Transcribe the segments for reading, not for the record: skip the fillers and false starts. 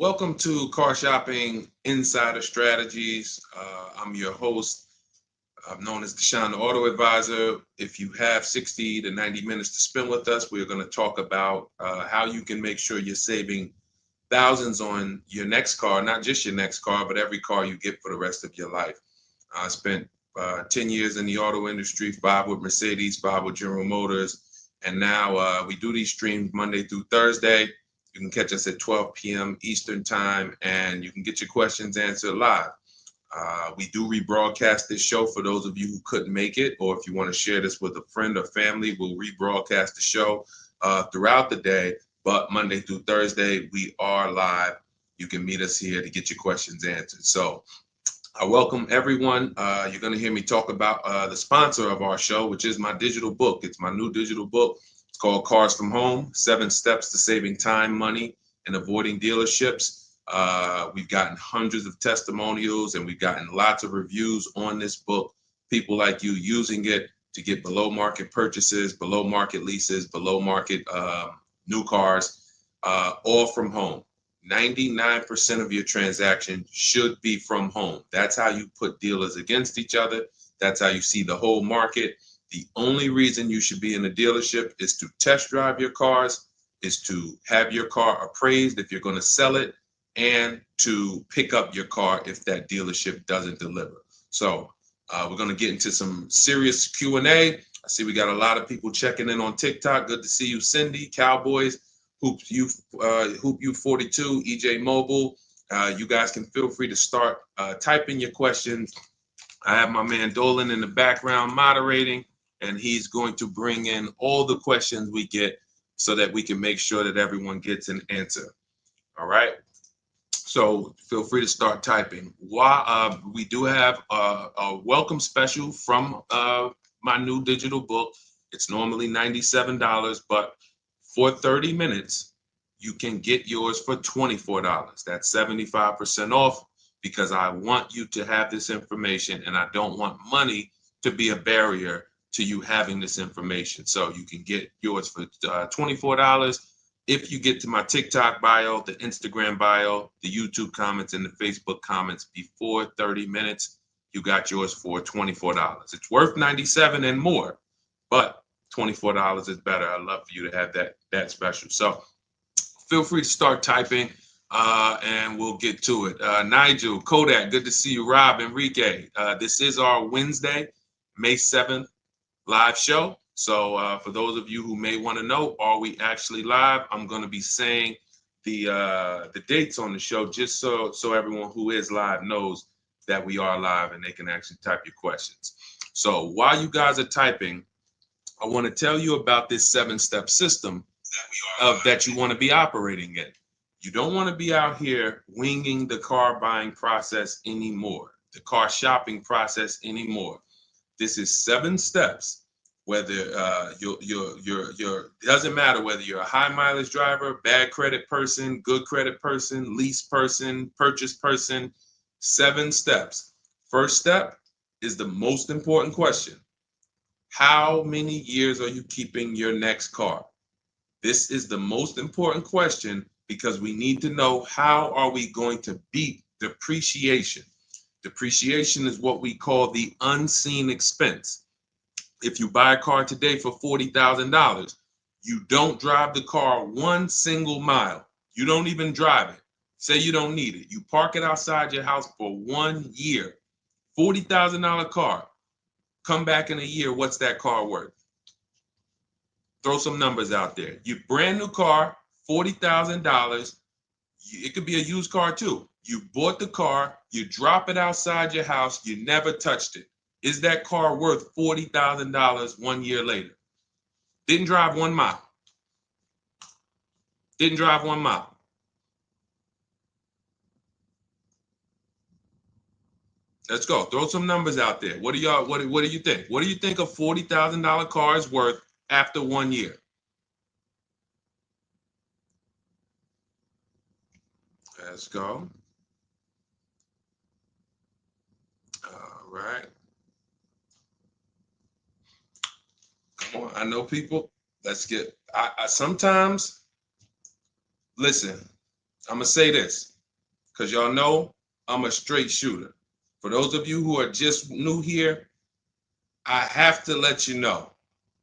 Welcome to Car Shopping Insider Strategies. I'm your host. I'm known as Deshone the Auto Advisor. If you have 60 to 90 minutes to spend with us, we're going to talk about how you can make sure you're saving thousands on your next car, not just your next car, but every car you get for the rest of your life. I spent 10 years in the auto industry, 5 with Mercedes, 5 with General Motors, and now we do these streams Monday through Thursday. You can catch us at 12 p.m. Eastern time, and you can get your questions answered live. We do rebroadcast this show for those of you who couldn't make it, or if you want to share this with a friend or family, we'll rebroadcast the show throughout the day. But Monday through Thursday, we are live. You can meet us here to get your questions answered. So I welcome everyone. You're going to hear me talk about the sponsor of our show, which is my digital book. It's my new digital book. It's called Cars from Home, 7 Steps to Saving Time, Money, and Avoiding Dealerships. We've gotten hundreds of testimonials and we've gotten lots of reviews on this book. People like you using it to get below market purchases, below market leases, below market new cars, all from home. 99% of your transaction should be from home. That's how you put dealers against each other. That's how you see the whole market. The only reason you should be in a dealership is to test drive your cars, is to have your car appraised if you're going to sell it, and to pick up your car if that dealership doesn't deliver. So we're going to get into some serious Q&A. I see we got a lot of people checking in on TikTok. Good to see you, Cindy, Cowboys, Hoop U 42, EJ Mobile. You guys can feel free to start typing your questions. I have my man Dolan in the background moderating, and he's going to bring in all the questions we get so that we can make sure that everyone gets an answer. All right. So feel free to start typing. We do have a welcome special from my new digital book. It's normally $97, but for 30 minutes, you can get yours for $24. That's 75% off, because I want you to have this information and I don't want money to be a barrier to you having this information. So you can get yours for $24. If you get to my TikTok bio, the Instagram bio, the YouTube comments, and the Facebook comments before 30 minutes, you got yours for $24. It's worth $97 and more, but $24 is better. I'd love for you to have that special. So feel free to start typing and we'll get to it. Nigel, Kodak, good to see you. Rob, Enrique, this is our Wednesday, May 7th live show. So for those of you who may want to know, are we actually live? I'm going to be saying the dates on the show just so everyone who is live knows that we are live and they can actually type your questions. So while you guys are typing, I want to tell you about this 7-step system that you want to be operating in. You don't want to be out here winging the car buying process anymore, the car shopping process anymore. This is 7 steps. Whether doesn't matter whether you're a high mileage driver, bad credit person, good credit person, lease person, purchase person. 7 steps. First step is the most important question. How many years are you keeping your next car? This is the most important question because we need to know how are we going to beat depreciation. Depreciation is what we call the unseen expense. If you buy a car today for $40,000, you don't drive the car 1 single mile. You don't even drive it. Say you don't need it. You park it outside your house for 1 year. $40,000 car. Come back in a year, what's that car worth? Throw some numbers out there. Your brand new car, $40,000. It could be a used car too. You bought the car, you drop it outside your house, you never touched it. Is that car worth $40,000 1 year later? Didn't drive 1 mile. Didn't drive 1 mile. Let's go. Throw some numbers out there. What do you think? What do you think a $40,000 car is worth after 1 year? Let's go. All right. Come on. I know people. Let's get. I sometimes listen. I'm gonna say this. because y'all know I'm a straight shooter. For those of you who are just new here, I have to let you know,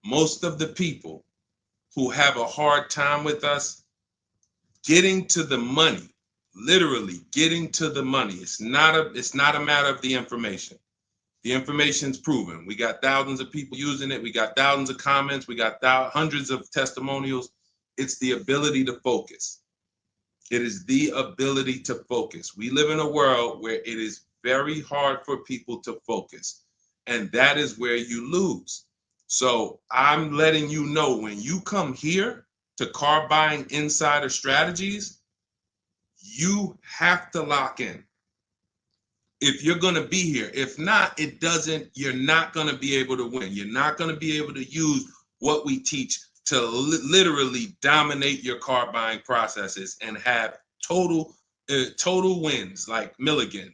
most of the people who have a hard time with us getting to the money, literally getting to the money. It's not a matter of the information. The information's proven. We got thousands of people using it. We got thousands of comments. We got hundreds of testimonials. It's the ability to focus. It is the ability to focus. We live in a world where it is very hard for people to focus, and that is where you lose. So I'm letting you know, when you come here to Car Buying Insider Strategies, you have to lock in. If you're going to be here, if not, you're not going to be able to win. You're not going to be able to use what we teach to literally dominate your car buying processes and have total wins, like Milligan,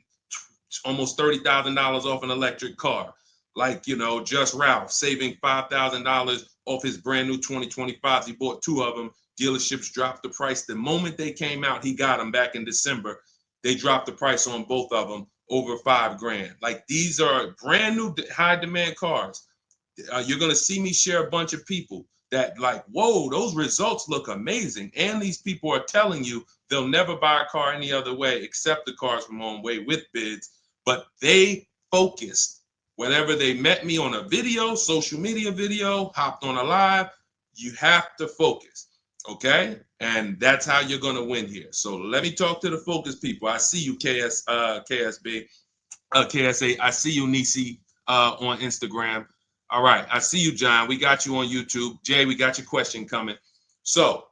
almost $30,000 off an electric car. Like, Just Ralph saving $5,000 off his brand new 2025s. He bought 2 of them. Dealerships dropped the price. The moment they came out, he got them back in December. They dropped the price on both of them over $5,000. Like, these are brand new high demand cars. You're going to see me share a bunch of people that like, whoa, those results look amazing. And these people are telling you they'll never buy a car any other way except the Cars from Home way with bids. But they focused. Whenever they met me on a video, social media video, hopped on a live, you have to focus. Okay? And that's how you're going to win here. So let me talk to the focus people. I see you, KSA. I see you, Nisi, on Instagram. All right. I see you, John. We got you on YouTube. Jay, we got your question coming. So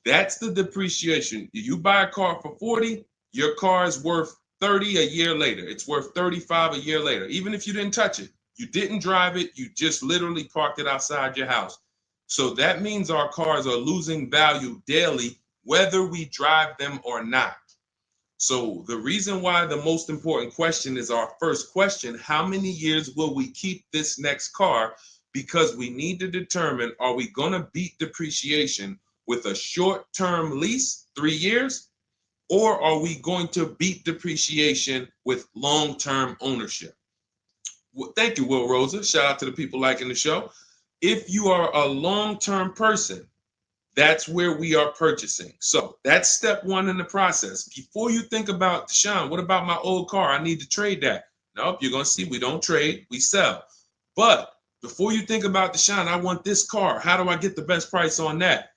that's the depreciation. You buy a car for 40, your car is worth 30 a year later. It's worth 35 a year later. Even if you didn't touch it, you didn't drive it, you just literally parked it outside your house. So that means our cars are losing value daily, whether we drive them or not. So the reason why the most important question is our first question: how many years will we keep this next car? Because we need to determine, are we going to beat depreciation with a short-term lease, 3 years, or are we going to beat depreciation with long-term ownership? Well, thank you, Will Rosa. Shout out to the people liking the show. If you are a long-term person, that's where we are purchasing. So that's step 1 in the process. Before you think about, Deshaun, what about my old car? I need to trade that. Nope, you're going to see we don't trade, we sell. But before you think about, Deshaun, I want this car. How do I get the best price on that?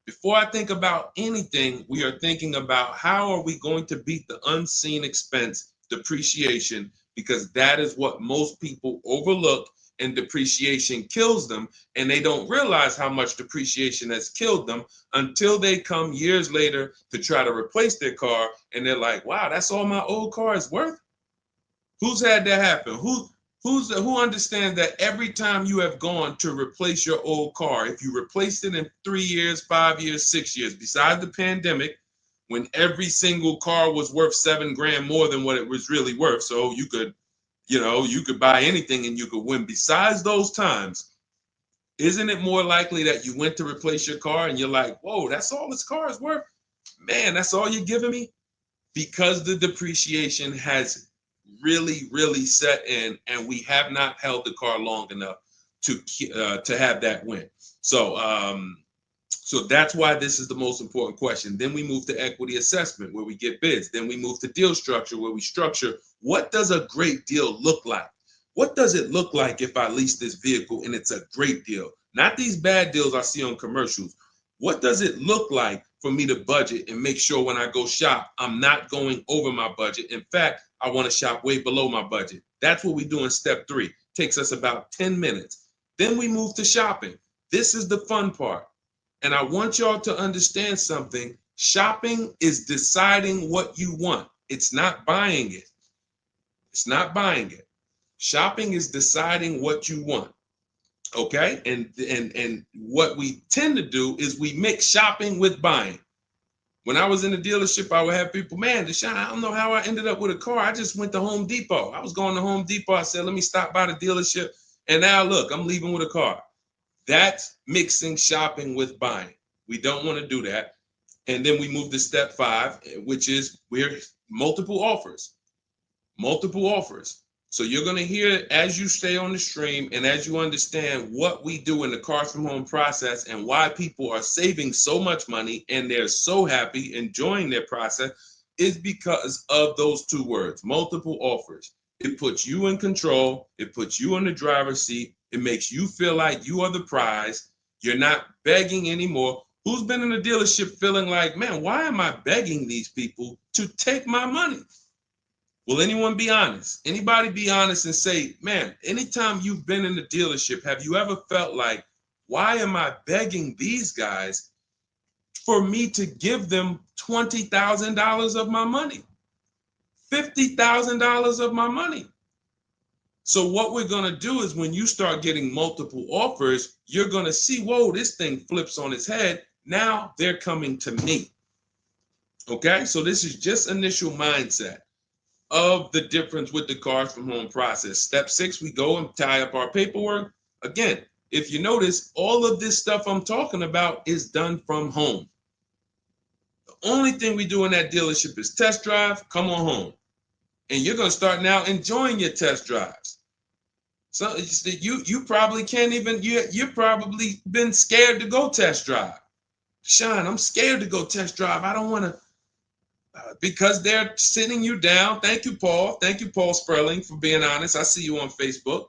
Before I think about anything, we are thinking about how are we going to beat the unseen expense, depreciation, because that is what most people overlook, and depreciation kills them, and they don't realize how much depreciation has killed them until they come years later to try to replace their car, and they're like, wow, that's all my old car is worth? Who's had that happen? Who understands that every time you have gone to replace your old car, if you replaced it in 3 years, 5 years, 6 years, besides the pandemic, when every single car was worth $7,000 more than what it was really worth, so you could buy anything and you could win. Besides those times, isn't it more likely that you went to replace your car and you're like, whoa, that's all this car is worth? Man, that's all you're giving me? Because the depreciation has really, really set in, and we have not held the car long enough to have that win. So that's why this is the most important question. Then we move to equity assessment, where we get bids. Then we move to deal structure, where we structure, what does a great deal look like? What does it look like if I lease this vehicle and it's a great deal? Not these bad deals I see on commercials. What does it look like for me to budget and make sure when I go shop, I'm not going over my budget? In fact, I want to shop way below my budget. That's what we do in step 3. Takes us about 10 minutes. Then we move to shopping. This is the fun part. And I want y'all to understand something. Shopping is deciding what you want. It's not buying it. It's not buying it. Shopping is deciding what you want. Okay? And what we tend to do is we mix shopping with buying. When I was in the dealership, I would have people, man, Deshaun, I don't know how I ended up with a car. I just went to Home Depot. I was going to Home Depot. I said, let me stop by the dealership. And now look, I'm leaving with a car. That's mixing shopping with buying. We don't want to do that. And then we move to step 5, which is we're multiple offers. Multiple offers. So you're going to hear as you stay on the stream and as you understand what we do in the Cars from Home process and why people are saving so much money and they're so happy enjoying their process is because of those 2 words, multiple offers. It puts you in control. It puts you in the driver's seat. It makes you feel like you are the prize. You're not begging anymore. Who's been in a dealership feeling like, man, why am I begging these people to take my money? Will anyone be honest? Anybody be honest and say, man, anytime you've been in the dealership, have you ever felt like, why am I begging these guys for me to give them $20,000 of my money, $50,000 of my money? So what we're going to do is when you start getting multiple offers, you're going to see, whoa, this thing flips on its head. Now they're coming to me. Okay, so this is just initial mindset of the difference with the Cars from Home process. Step 6, we go and tie up our paperwork. Again, if you notice, all of this stuff I'm talking about is done from home. The only thing we do in that dealership is test drive, come on home. And you're going to start now enjoying your test drives. So you probably can't even, you're probably been scared to go test drive. Sean, I'm scared to go test drive. I don't want to, because they're sitting you down. Thank you, Paul. Thank you, Paul Sperling, for being honest. I see you on Facebook.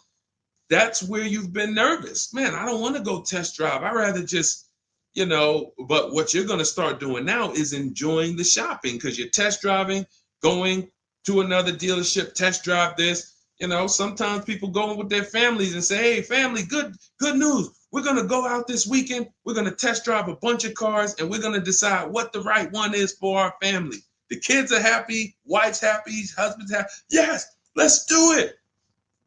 That's where you've been nervous. Man, I don't want to go test drive. I'd rather just, but what you're going to start doing now is enjoying the shopping because you're test driving, going to another dealership, test drive this. Sometimes people go with their families and say, hey, family, good news. We're going to go out this weekend. We're going to test drive a bunch of cars and we're going to decide what the right one is for our family. The kids are happy, wife's happy, husband's happy. Yes, let's do it.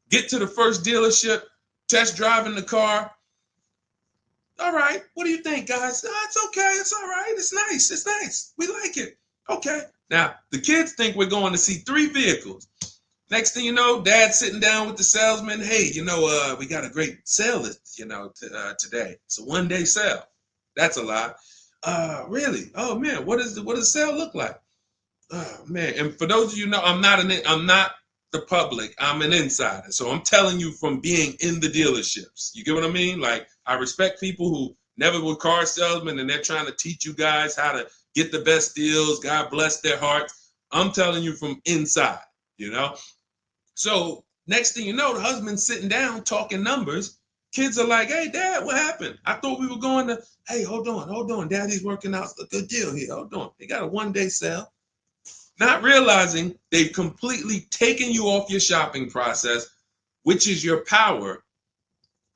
Get to the first dealership, test driving the car. All right, what do you think, guys? Oh, it's okay, it's all right, it's nice, we like it. Okay, now the kids think we're going to see 3 vehicles. Next thing you know, Dad's sitting down with the salesman. Hey, we got a great sale, today. It's a 1-day sale. That's a lie. Really? Oh man, what does the sale look like? Oh man, and for those of you who know, I'm not the public. I'm an insider, so I'm telling you from being in the dealerships. You get what I mean? Like I respect people who never were car salesmen, and they're trying to teach you guys how to get the best deals. God bless their hearts. I'm telling you from inside. So next thing you know, the husband's sitting down talking numbers. Kids are like, hey, Dad, what happened? I thought we were going to, hey, hold on. Daddy's working out a good deal here. Hold on. They got a 1-day sale. Not realizing they've completely taken you off your shopping process, which is your power,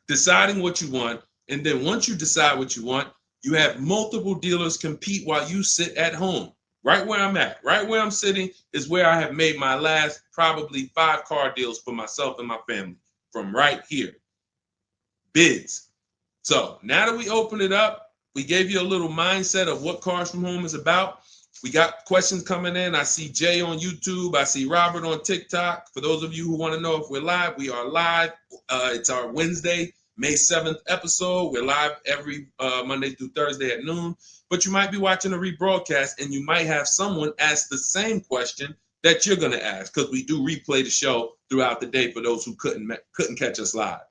deciding what you want. And then once you decide what you want, you have multiple dealers compete while you sit at home. Right where I'm at, right where I'm sitting is where I have made my last probably 5 car deals for myself and my family from right here. Bids. So now that we open it up, we gave you a little mindset of what Cars from Home is about. We got questions coming in. I see Jay on YouTube. I see Robert on TikTok. For those of you who want to know if we're live, we are live. It's our Wednesday, May 7th episode. We're live every Monday through Thursday at noon. But you might be watching a rebroadcast and you might have someone ask the same question that you're going to ask because we do replay the show throughout the day for those who couldn't catch us live.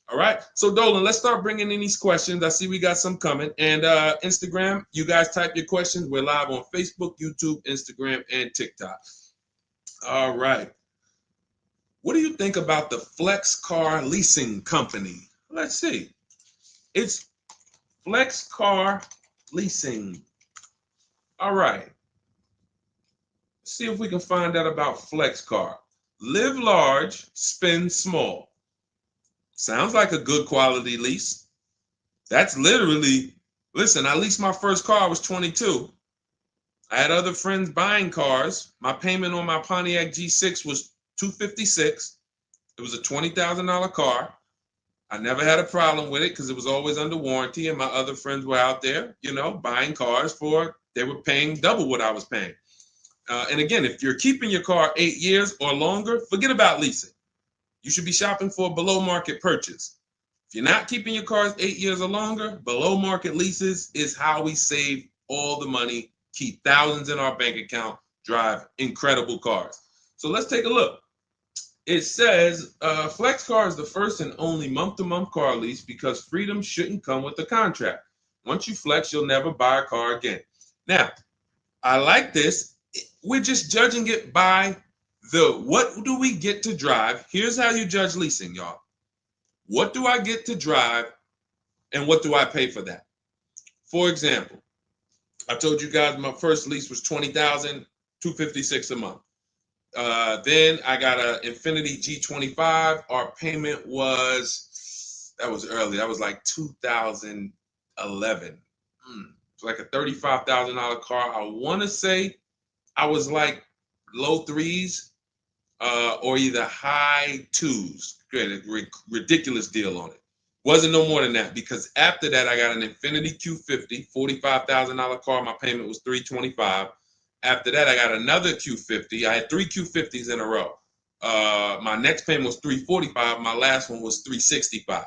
All right. So Dolan, let's start bringing in these questions. I see we got some coming. And Instagram, you guys type your questions. We're live on Facebook, YouTube, Instagram, and TikTok. All right. What do you think about the Flex Car Leasing Company? Let's see. It's Flex Car Leasing. All right. Let's see if we can find out about Flex Car. Live large, spend small. Sounds like a good quality lease. That's literally, listen, I leased my first car, I was 22. I had other friends buying cars. My payment on my Pontiac G6 was $256. It was a $20,000 car. I never had a problem with it because it was always under warranty, and my other friends were out there, buying cars they were paying double what I was paying. And again, if you're keeping your car 8 years or longer, forget about leasing. You should be shopping for a below market purchase. If you're not keeping your cars 8 years or longer, below market leases is how we save all the money keep thousands in our bank account, drive incredible cars. So let's take a look. It says Flex Car is the first and only month-to-month car lease because freedom shouldn't come with a contract. Once you flex, you'll never buy a car again. Now, I like this. We're just judging it by what do we get to drive? Here's how you judge leasing, y'all. What do I get to drive and what do I pay for that? For example, I told you guys my first lease was $20,256 a month. Then I got an Infiniti G25. Our payment that was early. That was like 2011. It's like a $35,000 car. I want to say I was like low threes or either high twos. Ridiculous deal on it. Wasn't no more than that because after that I got an Infiniti Q50, $45,000 car. My payment was $325. After that, I got another Q50. I had 3 Q50s in a row. My next payment was $345. My last one was $365.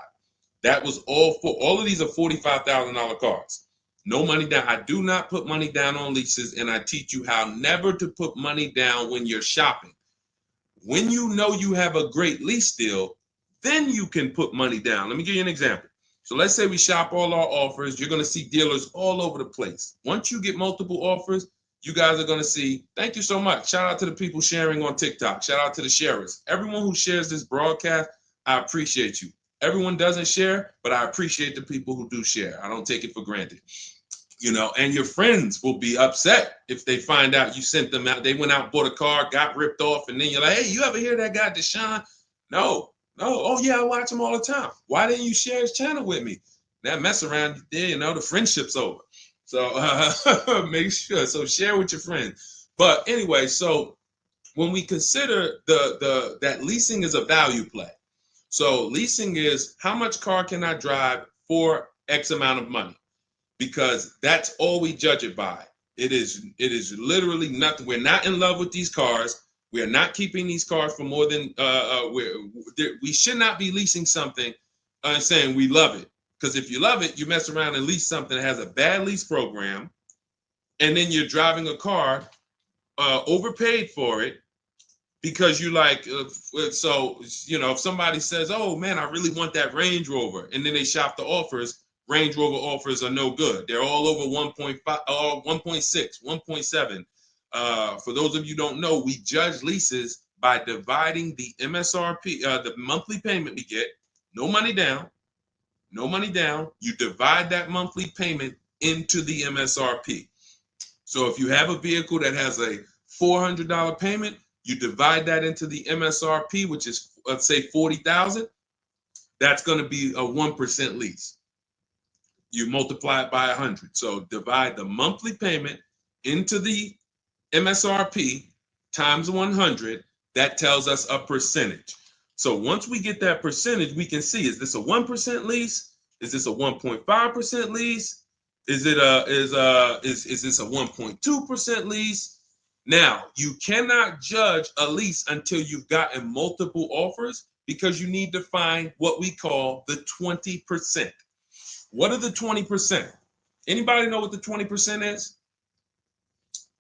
That was all of these are $45,000 cars. No money down. I do not put money down on leases, and I teach you how never to put money down when you're shopping. When you know you have a great lease deal, then you can put money down. Let me give you an example. So let's say we shop all our offers. You're going to see dealers all over the place. Once you get multiple offers, you guys are going to see, thank you so much. Shout out to the people sharing on TikTok. Shout out to the sharers. Everyone who shares this broadcast, I appreciate you. Everyone doesn't share, but I appreciate the people who do share. I don't take it for granted. You know, and your friends will be upset if they find out you sent them out. They went out, bought a car, got ripped off, and then you're like, hey, you ever hear that guy, Deshone? No. Oh, yeah, I watch him all the time. Why didn't you share his channel with me? That mess around there, you know, the friendship's over. So make sure. So share with your friends. But anyway, so when we consider that leasing is a value play. So leasing is how much car can I drive for X amount of money? Because that's all we judge it by. It is literally nothing. We're not in love with these cars. We are not keeping these cars for more than we should not be leasing something and saying we love it. Because if you love it, you mess around and lease something that has a bad lease program, and then you're driving a car overpaid for it because you like. So you know, if somebody says, "Oh man, I really want that Range Rover," and then they shop the offers, Range Rover offers are no good. They're all over 1.5, 1.6, 1.7. For those of you who don't know, we judge leases by dividing the MSRP, the monthly payment we get, no money down. No money down, you divide that monthly payment into the MSRP. So if you have a vehicle that has a $400 payment, you divide that into the MSRP, which is, let's say, $40,000. That's going to be a 1% lease. You multiply it by 100. So divide the monthly payment into the MSRP times 100. That tells us a percentage. So once we get that percentage, we can see, is this a 1% lease? Is this a 1.5% lease? Is this a 1.2% lease? Now, you cannot judge a lease until you've gotten multiple offers because you need to find what we call the 20%. What are the 20%? Anybody know what the 20% is?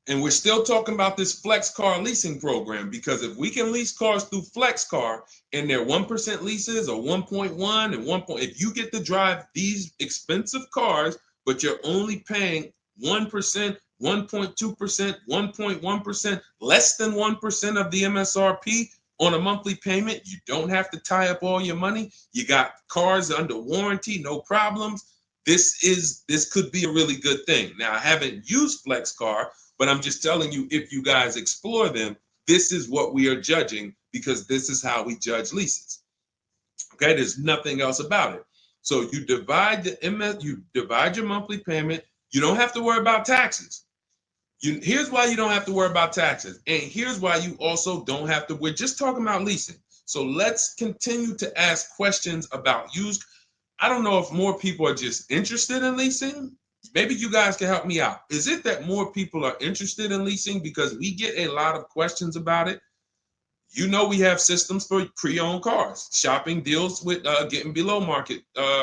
And we're still talking about this Flex Car leasing program because if we can lease cars through Flex Car and they're 1% leases or 1.1 and 1. If you get to drive these expensive cars, but you're only paying 1%, 1.2%, 1.1%, less than 1% of the MSRP on a monthly payment, you don't have to tie up all your money. You got cars under warranty, no problems. This could be a really good thing. Now, I haven't used Flex Car, but I'm just telling you, if you guys explore them, this is what we are judging because this is how we judge leases. Okay, there's nothing else about it. So you divide your monthly payment. You don't have to worry about taxes. Here's why you don't have to worry about taxes. And here's why you also don't have to. We're just talking about leasing. So let's continue to ask questions about used. I don't know if more people are just interested in leasing. Maybe you guys can help me out. Is it that more people are interested in leasing because we get a lot of questions about it? You know, we have systems for pre-owned cars. Shopping deals with getting below market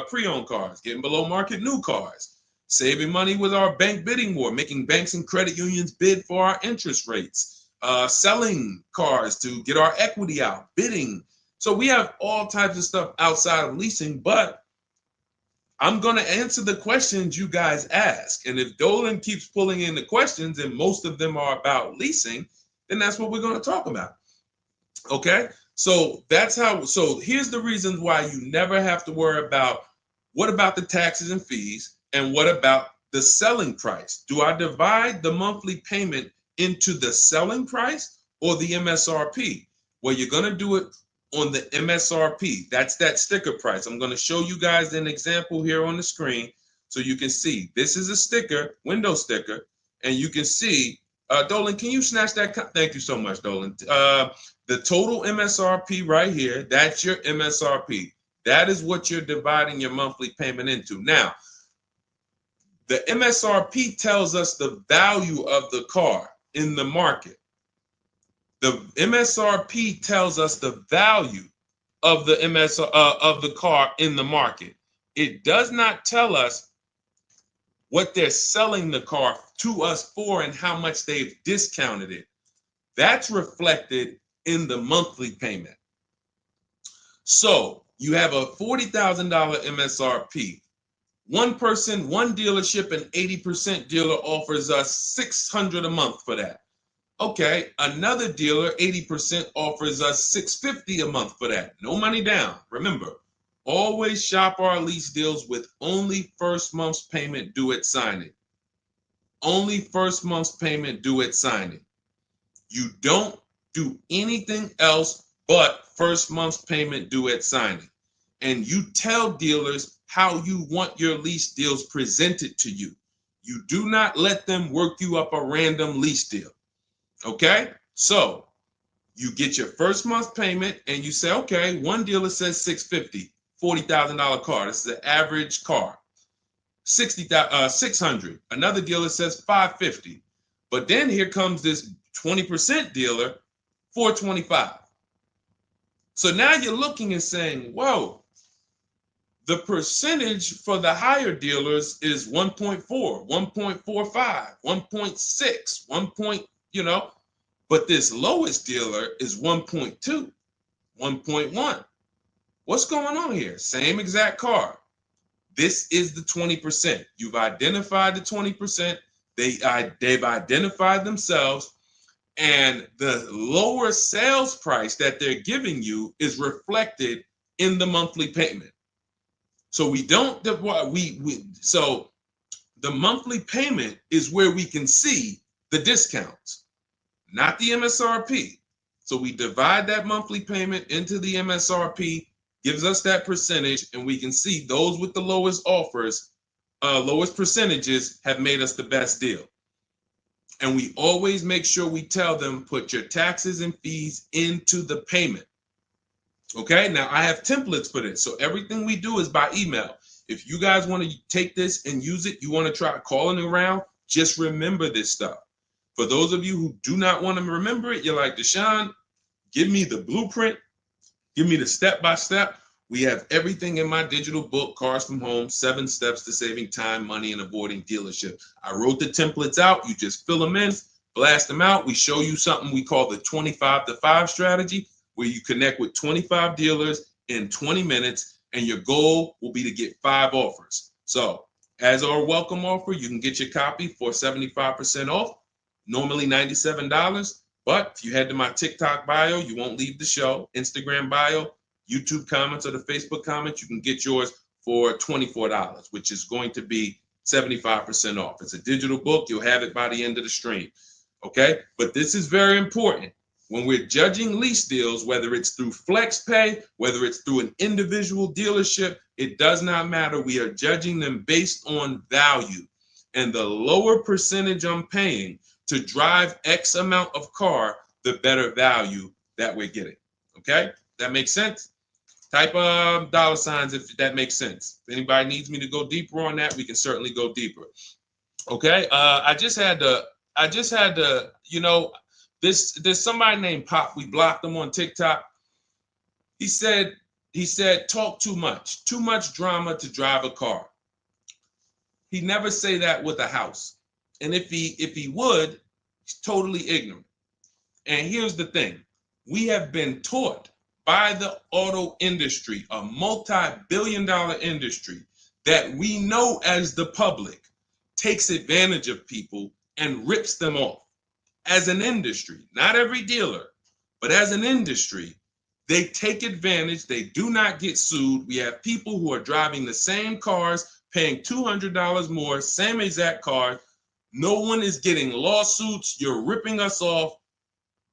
pre-owned cars, getting below market new cars. saving money with our bank bidding war, making banks and credit unions bid for our interest rates, selling cars to get our equity out, bidding. So we have all types of stuff outside of leasing, but I'm going to answer the questions you guys ask. And if Dolan keeps pulling in the questions, and most of them are about leasing, then that's what we're going to talk about. Okay? So that's how, so here's the reasons why you never have to worry about what about the taxes and fees and what about the selling price? Do I divide the monthly payment into the selling price or the MSRP? Well, you're going to do it on the MSRP. That's that sticker price. I'm going to show you guys an example here on the screen so you can see. This is a sticker, window sticker, and you can see, Dolan, can you snatch that? Thank you so much, Dolan. The total MSRP right here, that's your MSRP. That is what you're dividing your monthly payment into. Now, the MSRP tells us the value of the car in the market. The MSRP tells us the value of the of the car in the market. It does not tell us what they're selling the car to us for and how much they've discounted it. That's reflected in the monthly payment. So you have a $40,000 MSRP. One person, one dealership, an 80% dealer offers us $600 a month for that. Okay, another dealer, 80% offers us $650 a month for that. No money down. Remember, always shop our lease deals with only first month's payment due at signing. Only first month's payment due at signing. You don't do anything else but first month's payment due at signing. And you tell dealers how you want your lease deals presented to you. You do not let them work you up a random lease deal. Okay, so you get your first month payment and you say, okay, one dealer says $650, $40,000 car. This is an average car. $600. Another dealer says $550. But then here comes this 20% dealer, $425. So now you're looking and saying, whoa, the percentage for the higher dealers is 1.4, 1.45, 1.6, 1. But this lowest dealer is 1.2, 1.1. What's going on here? Same exact car. This is the 20%. You've identified the 20%. They've identified themselves, and the lower sales price that they're giving you is reflected in the monthly payment. So so the monthly payment is where we can see the discounts, not the MSRP. So we divide that monthly payment into the MSRP, gives us that percentage, and we can see those with the lowest offers, lowest percentages have made us the best deal. And we always make sure we tell them, put your taxes and fees into the payment. Okay, now I have templates for this. So everything we do is by email. If you guys want to take this and use it, you want to try calling around, just remember this stuff. For those of you who do not want to remember it, you're like, Deshone, give me the blueprint, give me the step-by-step. We have everything in my digital book, Cars from Home, 7 Steps to Saving Time, Money, and Avoiding Dealership. I wrote the templates out. You just fill them in, blast them out. We show you something we call the 25-to-5 strategy, where you connect with 25 dealers in 20 minutes, and your goal will be to get 5 offers. So as our welcome offer, you can get your copy for 75% off, normally $97. But if you head to my TikTok bio, you won't leave the show, Instagram bio, YouTube comments, or the Facebook comments, you can get yours for $24, which is going to be 75% off. It's a digital book. You'll have it by the end of the stream. Okay? But this is very important. When we're judging lease deals, whether it's through FlexPay, whether it's through an individual dealership, it does not matter. We are judging them based on value. And the lower percentage I'm paying to drive X amount of car, the better value that we're getting. Okay? That makes sense? Type $signs if that makes sense. If anybody needs me to go deeper on that, we can certainly go deeper. Okay? I just had to, there's somebody named Pop. We blocked him on TikTok. He said, talk too much drama to drive a car. He never say that with a house. And if he would, he's totally ignorant. And here's the thing. We have been taught by the auto industry, a multi-billion-dollar industry, that we know as the public takes advantage of people and rips them off. As an industry, not every dealer, but as an industry, they take advantage. They do not get sued. We have people who are driving the same cars, paying $200 more, same exact car. No one is getting lawsuits. You're ripping us off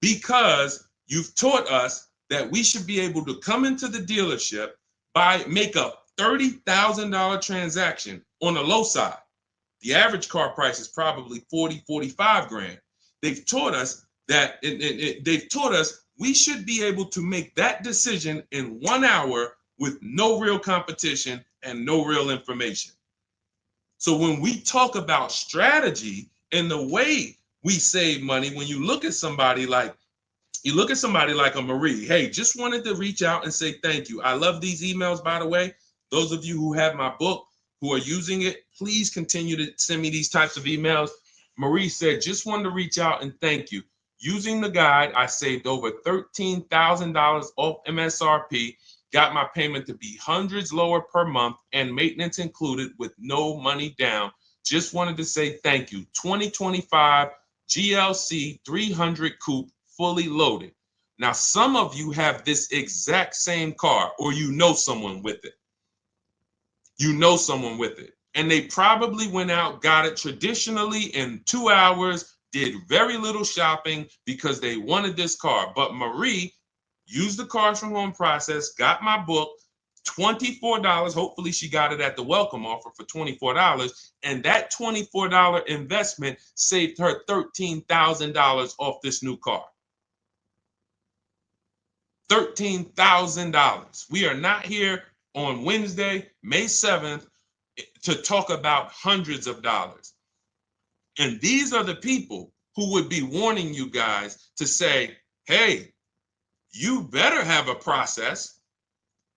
because you've taught us that we should be able to come into the dealership, make a $30,000 transaction on the low side. The average car price is probably 40, 45 grand. They've taught us that they've taught us we should be able to make that decision in 1 hour with no real competition and no real information. So when we talk about strategy and the way we save money, when you look at somebody like a Marie, hey, just wanted to reach out and say thank you. I love these emails, by the way. Those of you who have my book, who are using it, please continue to send me these types of emails. Marie said, just wanted to reach out and thank you. Using the guide, I saved over $13,000 off MSRP, got my payment to be hundreds lower per month and maintenance included with no money down. Just wanted to say thank you. 2025 GLC 300 coupe, fully loaded. Now, some of you have this exact same car, or you know someone with it. You know someone with it. And they probably went out, got it traditionally in 2 hours, did very little shopping because they wanted this car. But Marie used the cars from home process, got my book, $24. Hopefully she got it at the welcome offer for $24. And that $24 investment saved her $13,000 off this new car. $13,000. We are not here on Wednesday, May 7th, to talk about hundreds of dollars. And these are the people who would be warning you guys to say, hey, you better have a process.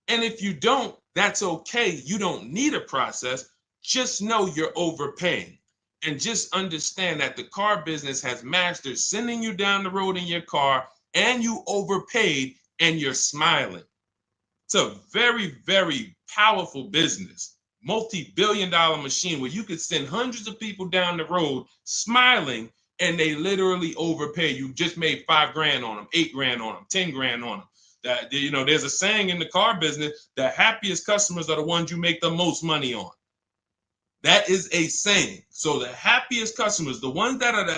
And if you don't, that's okay. You don't need a process. Just know you're overpaying. And just understand that the car business has mastered sending you down the road in your car and you overpaid and you're smiling. It's a very, very powerful business, multi-billion-dollar machine where you could send hundreds of people down the road smiling and they literally overpay. You just made 5 grand on them, 8 grand on them, 10 grand on them. That, you know, there's a saying in the car business, the happiest customers are the ones you make the most money on. That is a saying. So the happiest customers, the ones that are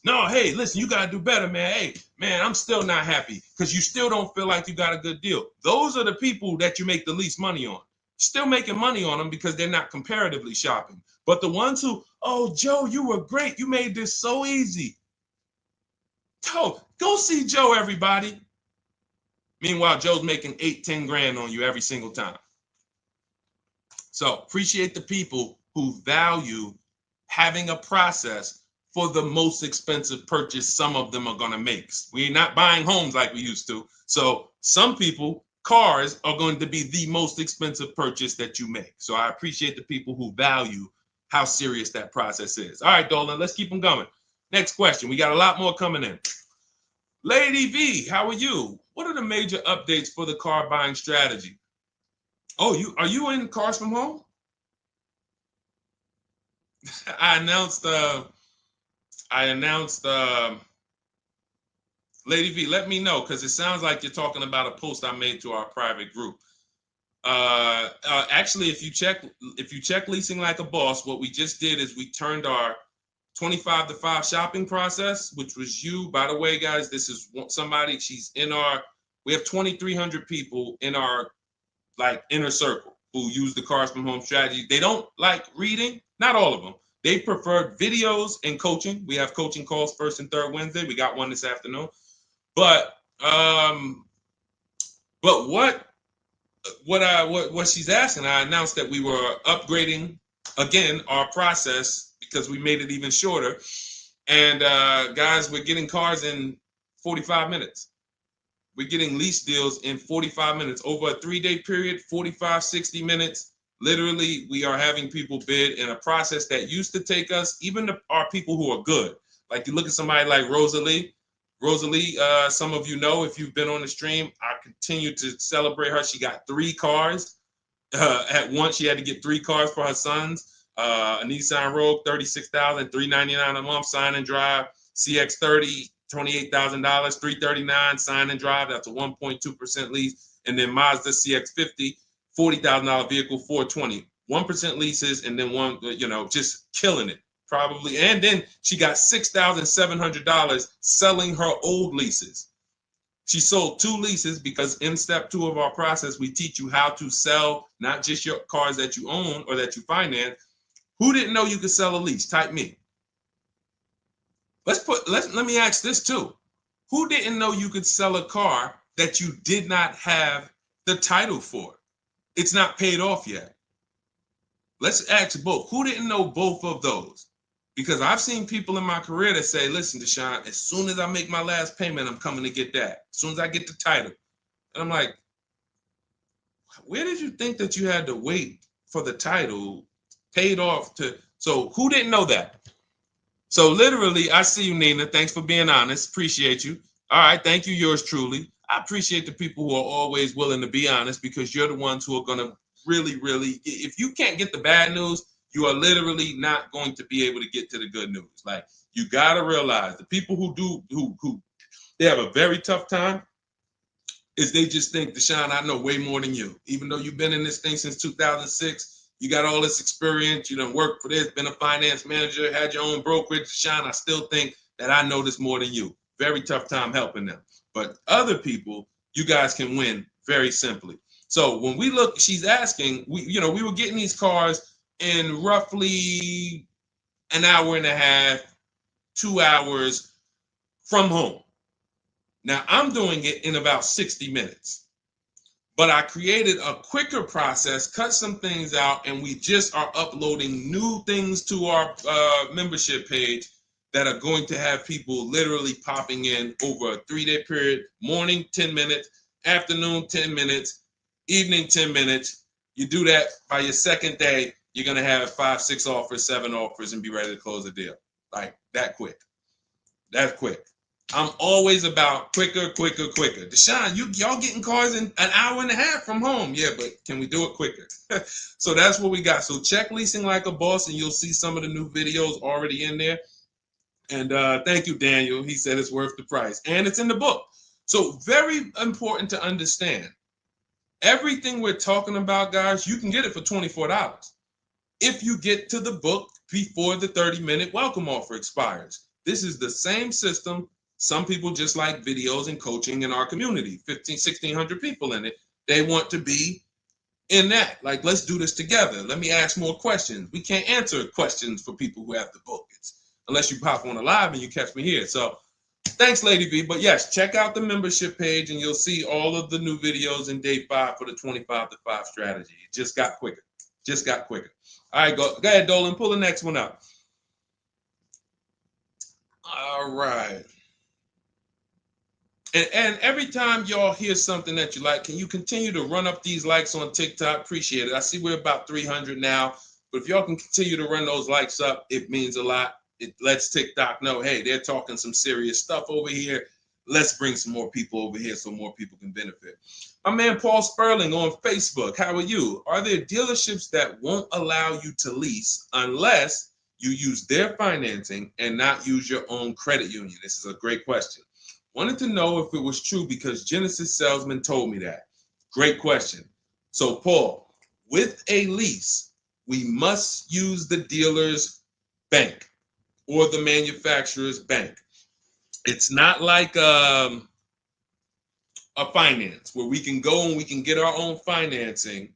no, hey, listen, you got to do better, man. Hey, man, I'm still not happy because you still don't feel like you got a good deal. Those are the people that you make the least money on. Still making money on them because they're not comparatively shopping. But the ones who, oh, Joe, you were great. You made this so easy. Go see Joe, everybody. Meanwhile, Joe's making 8, 10 grand on you every single time. So appreciate the people who value having a process for the most expensive purchase some of them are going to make. We're not buying homes like we used to. So some people, cars are going to be the most expensive purchase that you make. So I appreciate the people who value how serious that process is. All right, Dolan, let's keep them going. Next question. We got a lot more coming in. Lady V, how are you? What are the major updates for the car buying strategy? Oh, are you in Cars from Home? I announced Lady V, let me know, because it sounds like you're talking about a post I made to our private group. Actually, if you check Leasing Like a Boss, what we just did is we turned our 25 to 5 shopping process, which was you. By the way, guys, this is somebody, we have 2,300 people in our inner circle who use the Cars from Home strategy. They don't like reading, not all of them. They prefer videos and coaching. We have coaching calls first and third Wednesday. We got one this afternoon. But what she's asking, I announced that we were upgrading again our process because we made it even shorter. And guys, we're getting cars in 45 minutes. We're getting lease deals in 45 minutes over a 3-day period, 45, 60 minutes. Literally, we are having people bid in a process that used to take us, even our people who are good. Like you look at somebody like Rosalie. Rosalie, some of you know if you've been on the stream, I continue to celebrate her. She got 3 cars. At once, she had to get 3 cars for her sons. A Nissan Rogue, $36,399 a month, sign and drive. CX-30, $28,000, $339 sign and drive. That's a 1.2% lease. And then Mazda CX-50, $40,000 vehicle, $420. 1% leases, and then one, just killing it. Probably. And then she got $6,700 selling her old leases. She sold 2 leases because in step 2 of our process, we teach you how to sell not just your cars that you own or that you finance. Who didn't know you could sell a lease? Type me. Let me ask this too. Who didn't know you could sell a car that you did not have the title for? It's not paid off yet. Let's ask both. Who didn't know both of those? Because I've seen people in my career that say, listen, Deshone, as soon as I make my last payment, I'm coming to get that. As soon as I get the title. And I'm like, where did you think that you had to wait for the title paid off to? So who didn't know that? So literally, I see you, Nina. Thanks for being honest. Appreciate you. All right. Thank you, yours truly. I appreciate the people who are always willing to be honest, because you're the ones who are going to really, if you can't get the bad news, you are literally not going to be able to get to the good news. Like, you got to realize the people who they have a very tough time is they just think, Deshone, I know way more than you. Even though you've been in this thing since 2006, you got all this experience, you done worked for this, been a finance manager, had your own brokerage. Deshone, I still think that I know this more than you. Very tough time helping them. But other people, you guys can win very simply. So when we look, she's asking, we were getting these cars in roughly an hour and a half, 2 hours from home. Now I'm doing it in about 60 minutes, but I created a quicker process, cut some things out, and we just are uploading new things to our membership page that are going to have people literally popping in over a 3-day period. Morning, 10 minutes, afternoon, 10 minutes, evening, 10 minutes. You do that by your second day, you're going to have 5, 6 offers, 7 offers, and be ready to close the deal. Like that quick. That's quick. I'm always about quicker. Deshone, y'all getting cars in an hour and a half from home. Yeah, but can we do it quicker? So that's what we got. So check Leasing Like a Boss, and you'll see some of the new videos already in there. And thank you, Daniel. He said it's worth the price. And it's in the book. So very important to understand. Everything we're talking about, guys, you can get it for $24 if you get to the book before the 30-minute welcome offer expires. This is the same system. Some people just like videos and coaching in our community, 1,600 people in it. They want to be in that. Like, let's do this together. Let me ask more questions. We can't answer questions for people who have the book. Unless you pop on a live and you catch me here. So thanks, Lady V. But yes, check out the membership page and you'll see all of the new videos in day 5 for the 25 to 5 strategy. It just got quicker. All right, go ahead, Dolan. Pull the next one up. All right. And every time y'all hear something that you like, can you continue to run up these likes on TikTok? Appreciate it. I see we're about 300 now. But if y'all can continue to run those likes up, it means a lot. It lets TikTok know, hey, they're talking some serious stuff over here. Let's bring some more people over here so more people can benefit. My man Paul Sperling on Facebook. How are you? Are there dealerships that won't allow you to lease unless you use their financing and not use your own credit union? This is a great question. Wanted to know if it was true because Genesis Salesman told me that. Great question. So Paul, with a lease, we must use the dealer's bank or the manufacturer's bank. It's not like a finance where we can go and we can get our own financing.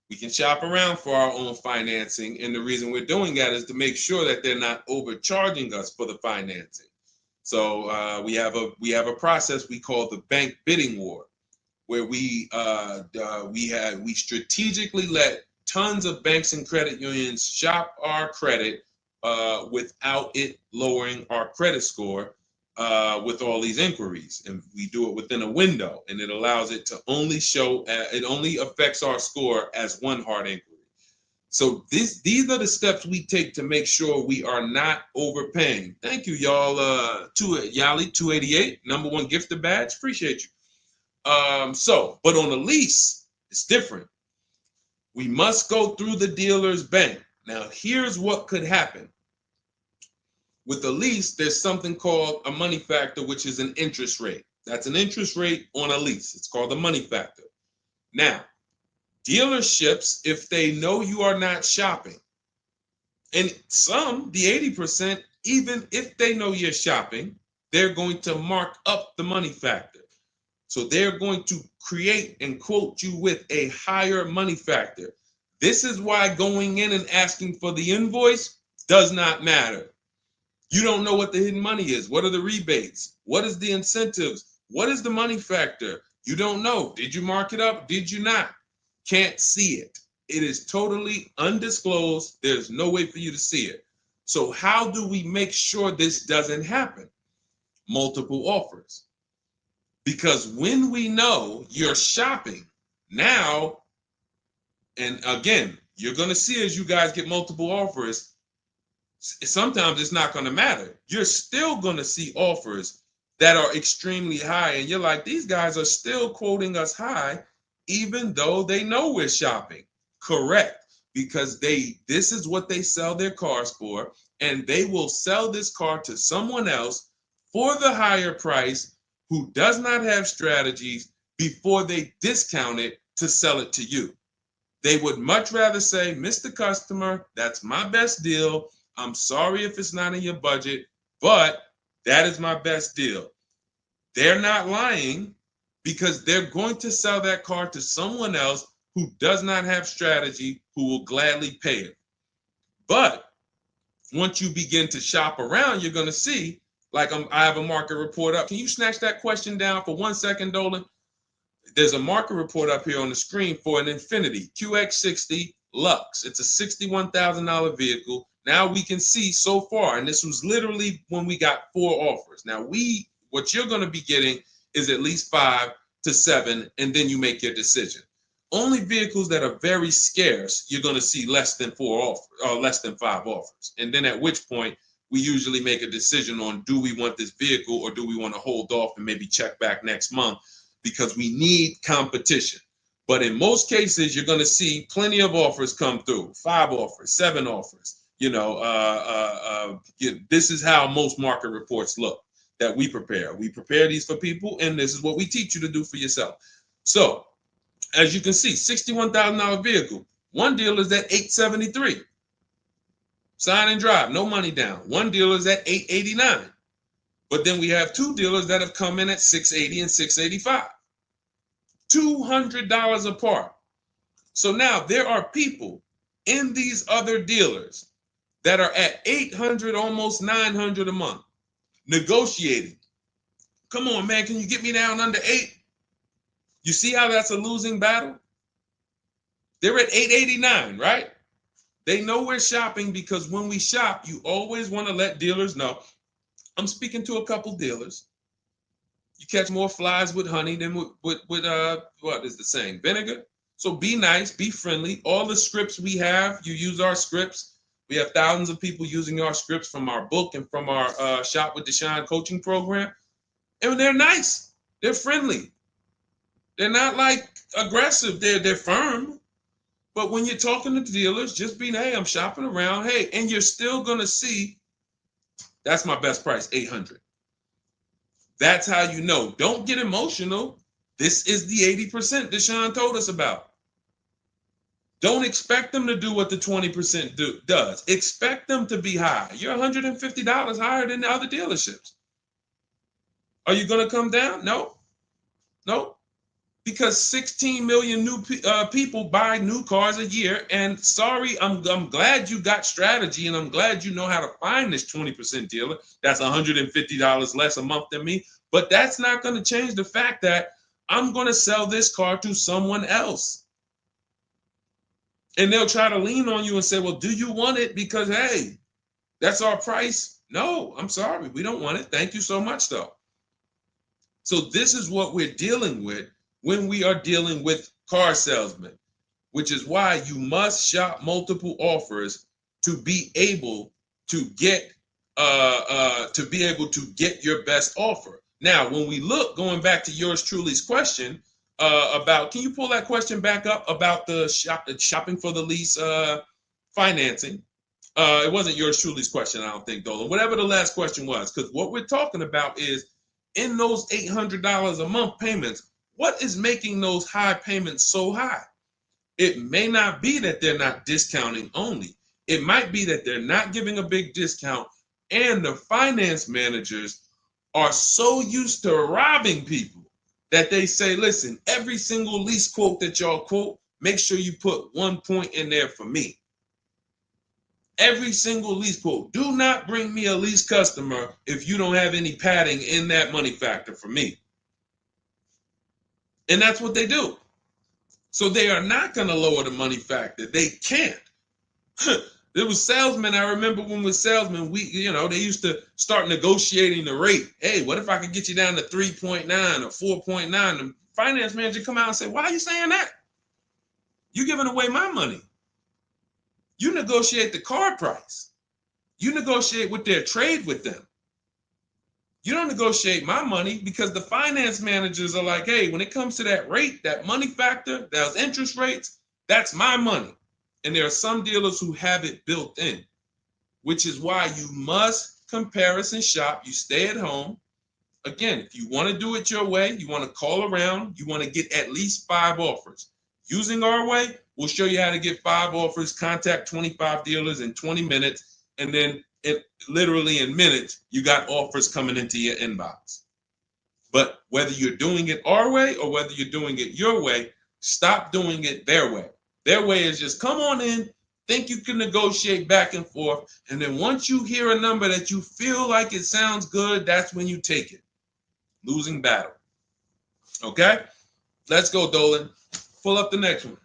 We can shop around for our own financing. And the reason we're doing that is to make sure that they're not overcharging us for the financing. So we have a process we call the bank bidding war, where we strategically let tons of banks and credit unions shop our credit without it lowering our credit score with all these inquiries. And we do it within a window, and it allows it to only show, it only affects our score as one hard inquiry. So these are the steps we take to make sure we are not overpaying. Thank you, y'all. Yali 288, #1 gifted badge. Appreciate you. But on a lease, it's different. We must go through the dealer's bank. Now, here's what could happen. With a lease, there's something called a money factor, which is an interest rate. That's an interest rate on a lease. It's called the money factor. Now, dealerships, if they know you are not shopping, and some, the 80%, even if they know you're shopping, they're going to mark up the money factor. So they're going to create and quote you with a higher money factor. This is why going in and asking for the invoice does not matter. You don't know what the hidden money is. What are the rebates? What is the incentives? What is the money factor? You don't know. Did you mark it up? Did you not? Can't see it. It is totally undisclosed. There's no way for you to see it. So how do we make sure this doesn't happen? Multiple offers. Because when we know you're shopping now, and again, you're going to see as you guys get multiple offers, sometimes it's not going to matter. You're still going to see offers that are extremely high. And you're like, these guys are still quoting us high, even though they know we're shopping. Correct. Because this is what they sell their cars for. And they will sell this car to someone else for the higher price who does not have strategies before they discount it to sell it to you. They would much rather say, Mr. Customer, that's my best deal. I'm sorry if it's not in your budget, but that is my best deal. They're not lying because they're going to sell that car to someone else who does not have strategy, who will gladly pay it. But once you begin to shop around, you're going to see, like I have a market report up. Can you snatch that question down for 1 second, Dolan? There's a market report up here on the screen for an Infiniti QX60 Lux. It's a $61,000 vehicle. Now we can see so far, and this was literally when we got 4 offers. Now what you're going to be getting is at least 5 to 7, and then you make your decision. Only vehicles that are very scarce, you're going to see less than 4 offers or less than 5 offers. And then at which point we usually make a decision on, do we want this vehicle or do we want to hold off and maybe check back next month, because we need competition. But in most cases, you're going to see plenty of offers come through, 5 offers, 7 offers. This is how most market reports look that we prepare. We prepare these for people, and this is what we teach you to do for yourself. So, as you can see, $61,000 vehicle. One dealer is at $873. Sign and drive, no money down. One dealer is at $889. But then we have 2 dealers that have come in at $680 and $685. $200 apart. So now there are people in these other dealers that are at $800, almost $900 a month, negotiating. Come on, man, can you get me down under 8? You see how that's a losing battle? They're at $889, right? They know we're shopping, because when we shop, you always want to let dealers know. I'm speaking to a couple dealers. You catch more flies with honey than with what is the saying? Vinegar. So be nice, be friendly. All the scripts we have, you use our scripts. We have thousands of people using our scripts from our book and from our Shop with Deshone coaching program. And they're nice. They're friendly. They're not like aggressive. They're firm. But when you're talking to dealers, just be, hey, I'm shopping around. Hey, and you're still going to see, that's my best price, $800. That's how you know. Don't get emotional. This is the 80% Deshone told us about. Don't expect them to do what the 20% does. Expect them to be high. You're $150 higher than the other dealerships. Are you going to come down? No. Because 16 million new people buy new cars a year. And sorry, I'm glad you got strategy, and I'm glad you know how to find this 20% dealer that's $150 less a month than me. But that's not going to change the fact that I'm going to sell this car to someone else. And they'll try to lean on you and say, well, do you want it? Because, hey, that's our price. No, I'm sorry. We don't want it. Thank you so much, though. So this is what we're dealing with when we are dealing with car salesmen. which is why you must shop multiple offers to be able to get your best offer. Now, when we look, going back to yours truly's question about, can you pull that question back up about the shopping for the lease financing? It wasn't yours truly's question, I don't think, Dolan. Whatever the last question was, because what we're talking about is in those $800 a month payments, what is making those high payments so high? It may not be that they're not discounting only. It might be that they're not giving a big discount, and the finance managers are so used to robbing people that they say, listen, every single lease quote that y'all quote, make sure you put 1 point in there for me. Every single lease quote. Do not bring me a lease customer if you don't have any padding in that money factor for me. And that's what they do. So they are not going to lower the money factor. They can't. There was salesmen. I remember when we were salesmen, they used to start negotiating the rate. Hey, what if I could get you down to 3.9 or 4.9? The finance manager come out and say, why are you saying that? You're giving away my money. You negotiate the car price. You negotiate with their trade with them. You don't negotiate my money, because the finance managers are like, hey, when it comes to that rate, that money factor, those interest rates, that's my money. And there are some dealers who have it built in, which is why you must comparison shop. You stay at home. Again, if you want to do it your way, you want to call around, you want to get at least 5 offers. Using our way, we'll show you how to get 5 offers, contact 25 dealers in 20 minutes, and then literally in minutes, you got offers coming into your inbox. But whether you're doing it our way or whether you're doing it your way, stop doing it their way. Their way is just come on in, think you can negotiate back and forth, and then once you hear a number that you feel like it sounds good, that's when you take it. Losing battle. Okay? Let's go, Dolan. Pull up the next one.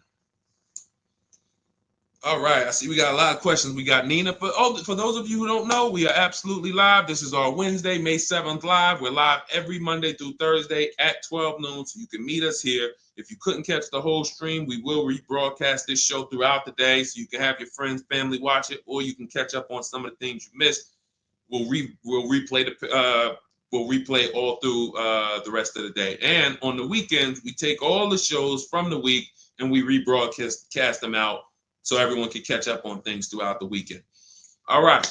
All right, I see we got a lot of questions. We got Nina. For those of you who don't know, we are absolutely live. This is our Wednesday, May 7th live. We're live every Monday through Thursday at 12 noon, so you can meet us here. If you couldn't catch the whole stream, we will rebroadcast this show throughout the day, so you can have your friends, family watch it, or you can catch up on some of the things you missed. We'll replay all through the rest of the day. And on the weekends, we take all the shows from the week and we rebroadcast them out, so everyone can catch up on things throughout the weekend. All right.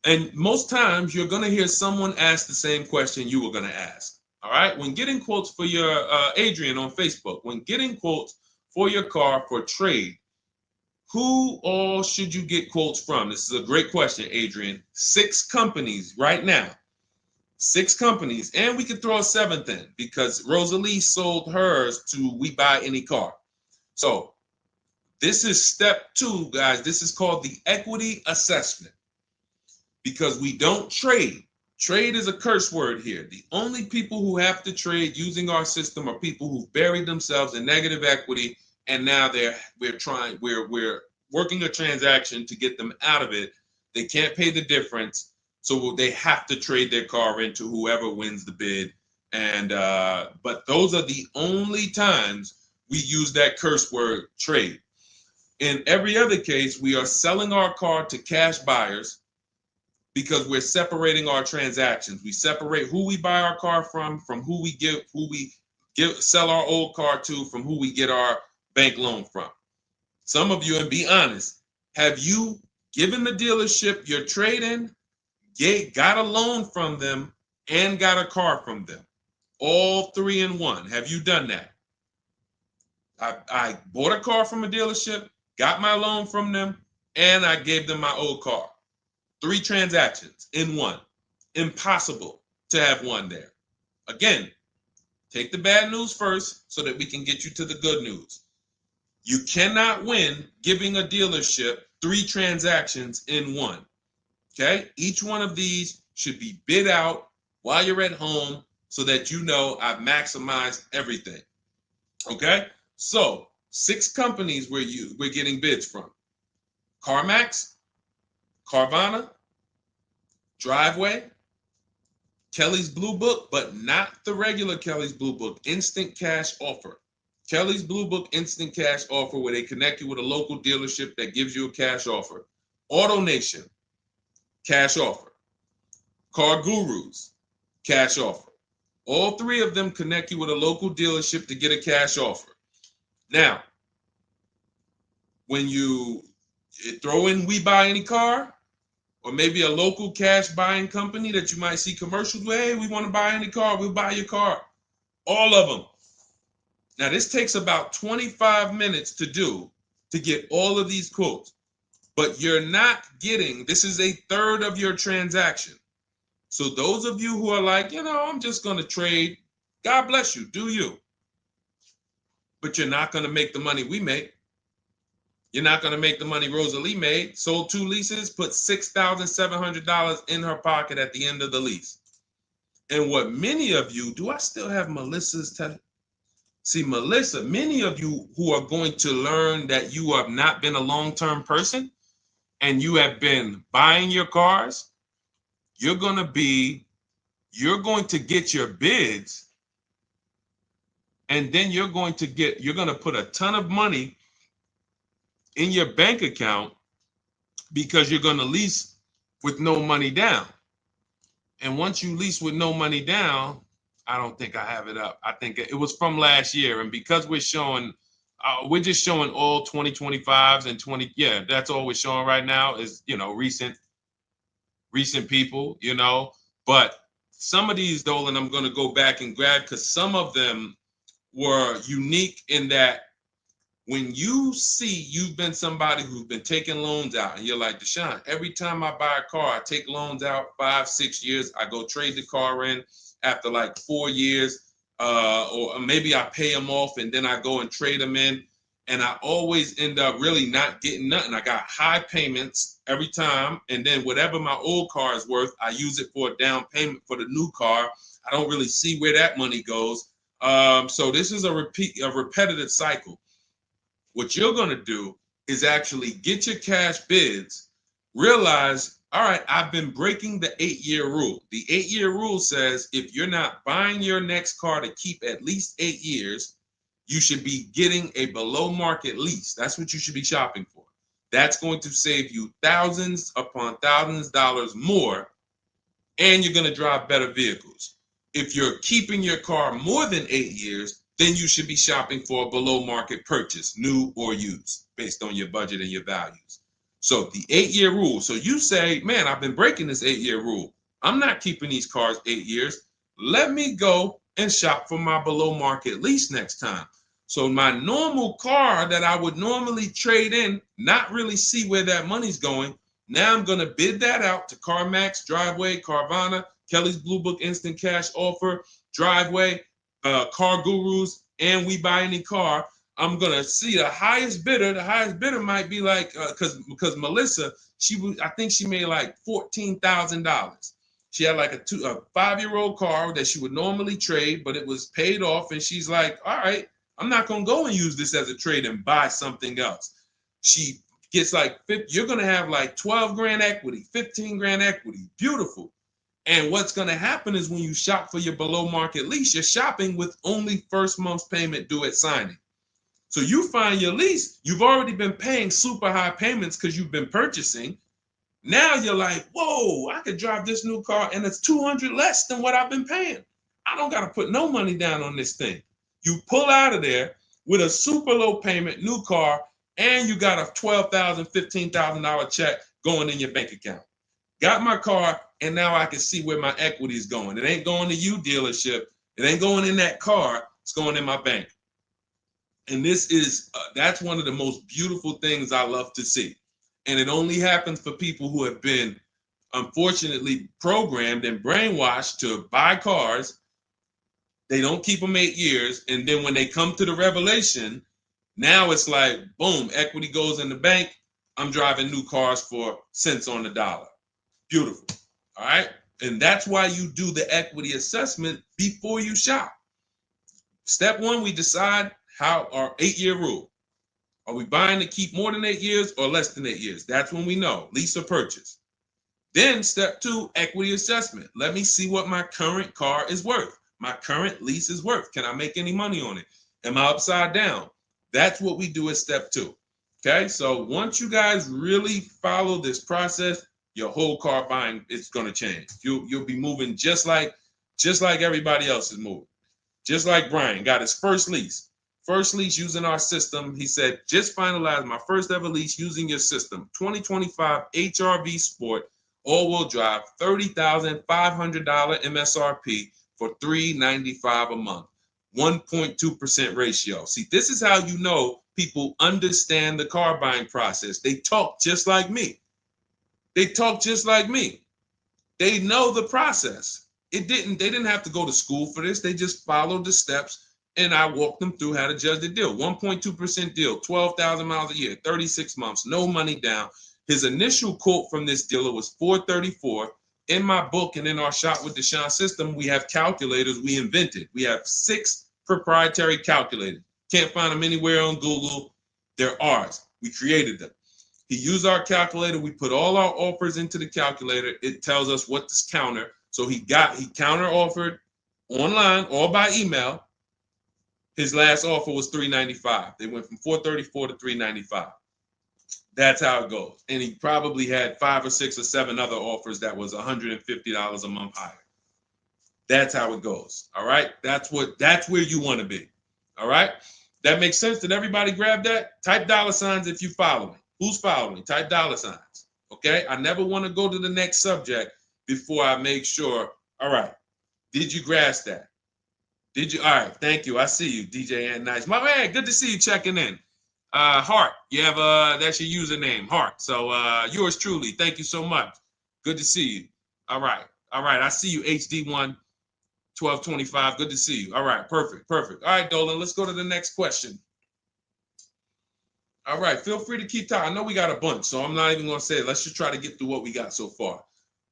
And most times you're going to hear someone ask the same question you were going to ask. All right. When getting quotes for your, Adrian on Facebook, when getting quotes for your car for trade, who all should you get quotes from? This is a great question, Adrian. 6 companies right now. 6 companies. And we could throw a 7th in because Rosalie sold hers to We Buy Any Car. So this is step 2, guys. This is called the equity assessment, because we don't trade. Trade is a curse word here. The only people who have to trade using our system are people who've buried themselves in negative equity, and now we're working a transaction to get them out of it. They can't pay the difference, so they have to trade their car into whoever wins the bid. And but those are the only times we use that curse word, trade. In every other case, we are selling our car to cash buyers because we're separating our transactions. We separate who we buy our car from who we sell our old car to, from who we get our bank loan from. Some of you, and be honest, have you given the dealership your trade-in, got a loan from them, and got a car from them? All 3 in one. Have you done that? I bought a car from a dealership, got my loan from them, and I gave them my old car. 3 transactions in one. Impossible to have one there. Again, take the bad news first so that we can get you to the good news. You cannot win giving a dealership 3 transactions in one. Okay? Each one of these should be bid out while you're at home so that you know I've maximized everything. Okay? So 6 companies we're getting bids from: CarMax, Carvana, Driveway, Kelly's Blue Book, but not the regular Kelly's Blue Book, Instant Cash Offer. Kelly's Blue Book Instant Cash Offer, where they connect you with a local dealership that gives you a cash offer. Auto Nation, cash offer. Car Gurus, cash offer. All three of them connect you with a local dealership to get a cash offer. Now, when you throw in We Buy Any Car, or maybe a local cash buying company that you might see commercials with, hey, we want to buy any car, we'll buy your car. All of them. Now, this takes about 25 minutes to do to get all of these quotes, but you're not getting, this is a third of your transaction. So those of you who are like, I'm just going to trade, God bless you, do you. But you're not going to make the money we make. You're not going to make the money Rosalie made. Sold 2 leases, put $6,700 in her pocket at the end of the lease. And what many of you, do I still have Melissa's? See, Melissa, many of you who are going to learn that you have not been a long-term person and you have been buying your cars, you're going to get your bids, and then you're going to put a ton of money in your bank account because you're going to lease with no money down. And once you lease with no money down, I don't think I have it up. I think it was from last year. And because we're just showing all 2025s and 20. Yeah, that's all we're showing right now is, recent people, but some of these, Dolan, I'm going to go back and grab because some of them were unique in that when you see you've been somebody who's been taking loans out and you're like, Deshone, every time I buy a car, I take loans out 5-6 years. I go trade the car in after like 4 years, or maybe I pay them off and then I go and trade them in. And I always end up really not getting nothing. I got high payments every time. And then whatever my old car is worth, I use it for a down payment for the new car. I don't really see where that money goes. So this is a repetitive cycle. What you're going to do is actually get your cash bids, realize, all right, I've been breaking the 8-year rule. The 8-year rule says if you're not buying your next car to keep at least 8 years, you should be getting a below market lease. That's what you should be shopping for. That's going to save you thousands upon thousands of dollars more, and you're going to drive better vehicles. If you're keeping your car more than 8 years, then you should be shopping for a below market purchase, new or used, based on your budget and your values. So the 8-year rule. So you say, man, I've been breaking this 8-year rule. I'm not keeping these cars 8 years. Let me go and shop for my below market lease next time. So my normal car that I would normally trade in, not really see where that money's going. Now I'm going to bid that out to CarMax, Driveway, Carvana, Kelly's Blue Book Instant Cash Offer, Driveway, Car Gurus, and We Buy Any Car. I'm going to see the highest bidder. The highest bidder might be like, because Melissa, I think she made like $14,000. She had like a 5-year-old car that she would normally trade, but it was paid off. And she's like, all right, I'm not going to go and use this as a trade and buy something else. She gets like, you're going to have like 12 grand equity, 15 grand equity. Beautiful. And what's going to happen is when you shop for your below market lease, you're shopping with only first month's payment due at signing. So you find your lease, you've already been paying super high payments because you've been purchasing. Now you're like, whoa, I could drive this new car and it's $200 less than what I've been paying. I don't got to put no money down on this thing. You pull out of there with a super low payment, new car, and you got a $12,000, $15,000 check going in your bank account. Got my car, and now I can see where my equity is going. It ain't going to you, dealership. It ain't going in that car. It's going in my bank. And this is, that's one of the most beautiful things I love to see. And it only happens for people who have been, unfortunately, programmed and brainwashed to buy cars. They don't keep them 8 years. And then when they come to the revelation, now it's like, boom, equity goes in the bank. I'm driving new cars for cents on the dollar. Beautiful. All right. And that's why you do the equity assessment before you shop. Step one, we decide how our 8-year rule. Are we buying to keep more than 8 years or less than 8 years? That's when we know, lease or purchase. Then step two, equity assessment. Let me see what my current car is worth. My current lease is worth. Can I make any money on it? Am I upside down? That's what we do at step 2. Okay, so once you guys really follow this process, your whole car buying is going to change. You'll be moving just like everybody else is moving. Just like Brian got his first lease. First lease using our system. He said, just finalized my first ever lease using your system. 2025 HRV Sport, all-wheel drive, $30,500 MSRP for $395 a month. 1.2% ratio. See, this is how you know people understand the car buying process. They talk just like me. They talk just like me. They know the process. They didn't have to go to school for this. They just followed the steps, and I walked them through how to judge the deal. 1.2% deal, 12,000 miles a year, 36 months, no money down. His initial quote from this dealer was $434. In my book and in our Shop with Deshone system, we have calculators we invented. We have 6 proprietary calculators. Can't find them anywhere on Google. They're ours. We created them. He used our calculator. We put all our offers into the calculator. It tells us what to counter. So he counter offered online or by email. His last offer was $395. They went from $434 to $395. That's how it goes. And he probably had 5 or 6 or 7 other offers that was $150 a month higher. That's how it goes. All right. That's where you want to be. All right. That makes sense. Did everybody grab that? Type $ if you follow me. Who's following? Type $. Okay. I never want to go to the next subject before I make sure. All right. Did you grasp that? Did you? All right. Thank you. I see you, DJ and Nice. My man, good to see you checking in. Hart, you have that's your username, Hart. So yours truly. Thank you so much. Good to see you. All right. I see you, HD1 1225. Good to see you. All right, perfect. All right, Dolan, let's go to the next question. All right, feel free to keep talking. I know we got a bunch, so I'm not even going to say it. Let's just try to get through what we got so far.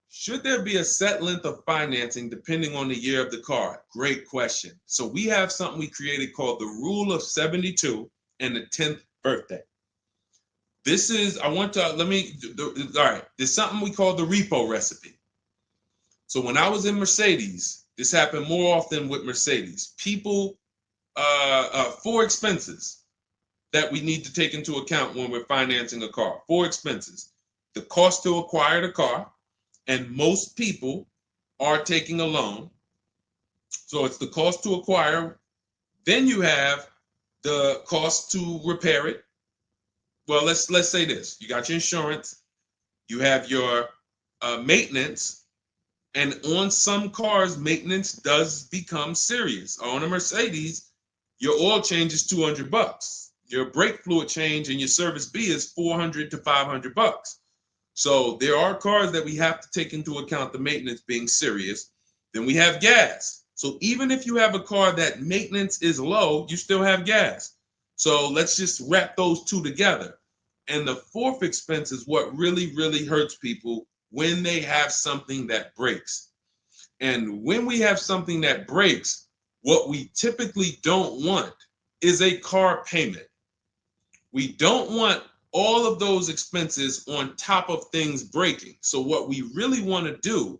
Should there be a set length of financing depending on the year of the car? Great question. So we have something we created called the Rule of 72 and the 10th birthday. This is, all right, there's something we call the repo recipe. So when I was in Mercedes, this happened more often with Mercedes. People, 4 expenses that we need to take into account when we're financing a car. 4 expenses. The cost to acquire the car, and most people are taking a loan. So it's the cost to acquire. Then you have the cost to repair it. Well, let's say this. You got your insurance. You have your maintenance. And on some cars, maintenance does become serious. On a Mercedes, your oil change is $200. Your brake fluid change and your service B is $400 to $500. So there are cars that we have to take into account the maintenance being serious. Then we have gas. So even if you have a car that maintenance is low, you still have gas. So let's just wrap those 2 together. And the 4th expense is what really, really hurts people when they have something that breaks. And when we have something that breaks, what we typically don't want is a car payment. We don't want all of those expenses on top of things breaking. So what we really want to do,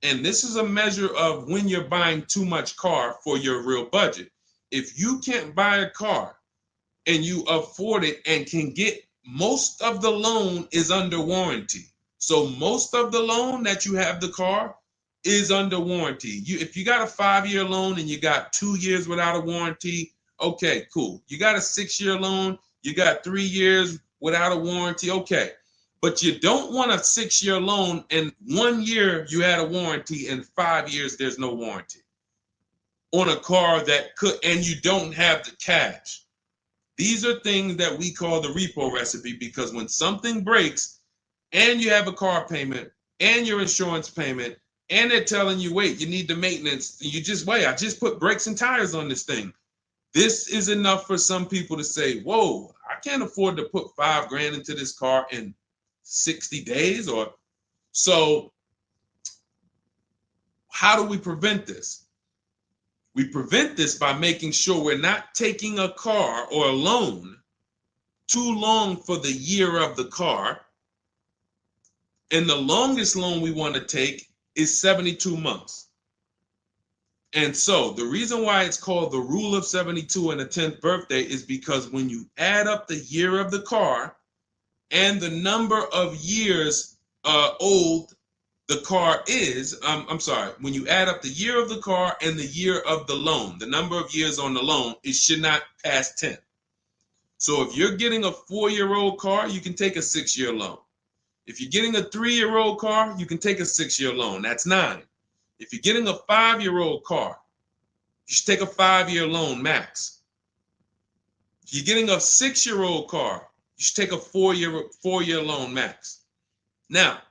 and this is a measure of when you're buying too much car for your real budget. If you can't buy a car and you afford it and can get, most of the loan is under warranty. So most of the loan that you have the car is under warranty. If you got a 5-year loan and you got 2 years without a warranty, okay, cool. You got a 6-year loan, you got 3 years without a warranty, okay. But you don't want a 6-year loan and 1 year you had a warranty and 5 years there's no warranty on a car that could, and you don't have the cash. These are things that we call the repo recipe, because when something breaks and you have a car payment and your insurance payment and they're telling you, wait, you need the maintenance, you just wait, I just put brakes and tires on this thing. This is enough for some people to say, whoa, I can't afford to put $5,000 into this car in 60 days. Or so how do we prevent this? We prevent this by making sure we're not taking a car or a loan too long for the year of the car. And the longest loan we want to take is 72 months. And so the reason why it's called the rule of 72 and the 10th birthday is because when you add up the year of the car and the number of years old the car is, I'm sorry, when you add up the year of the car and the year of the loan, the number of years on the loan, it should not pass 10. So if you're getting a 4-year-old car, you can take a 6-year loan. If you're getting a 3-year-old car, you can take a 6-year loan. That's 9. If you're getting a 5-year-old car, you should take a 5-year loan max. If you're getting a 6-year-old car, you should take a 4-year loan max. Now,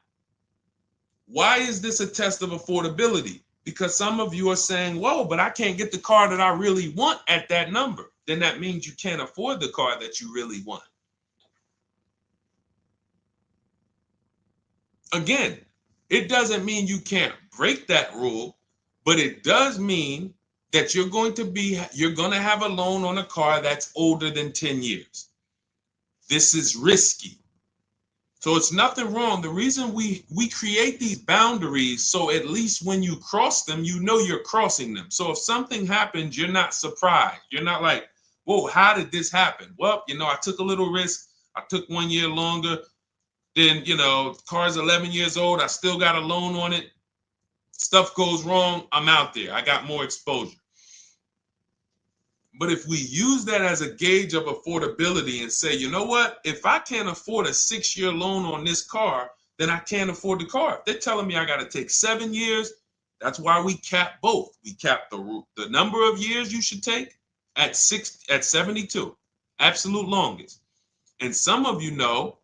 why is this a test of affordability? Because some of you are saying, whoa, but I can't get the car that I really want at that number. Then that means you can't afford the car that you really want. Again, it doesn't mean you can't break that rule, but it does mean that you're going to have a loan on a car that's older than 10 years. This is risky. So it's nothing wrong. The reason we create these boundaries, so at least when you cross them, you know you're crossing them. So if something happens, you're not surprised. You're not like, whoa, how did this happen? Well, I took a little risk. I took 1 year longer. Then, the car's 11 years old. I still got a loan on it. Stuff goes wrong. I'm out there. I got more exposure. But if we use that as a gauge of affordability and say, you know what, if I can't afford a 6-year loan on this car, then I can't afford the car. If they're telling me I got to take 7 years, that's why we cap both. We cap the number of years you should take at 72, absolute longest. And some of you know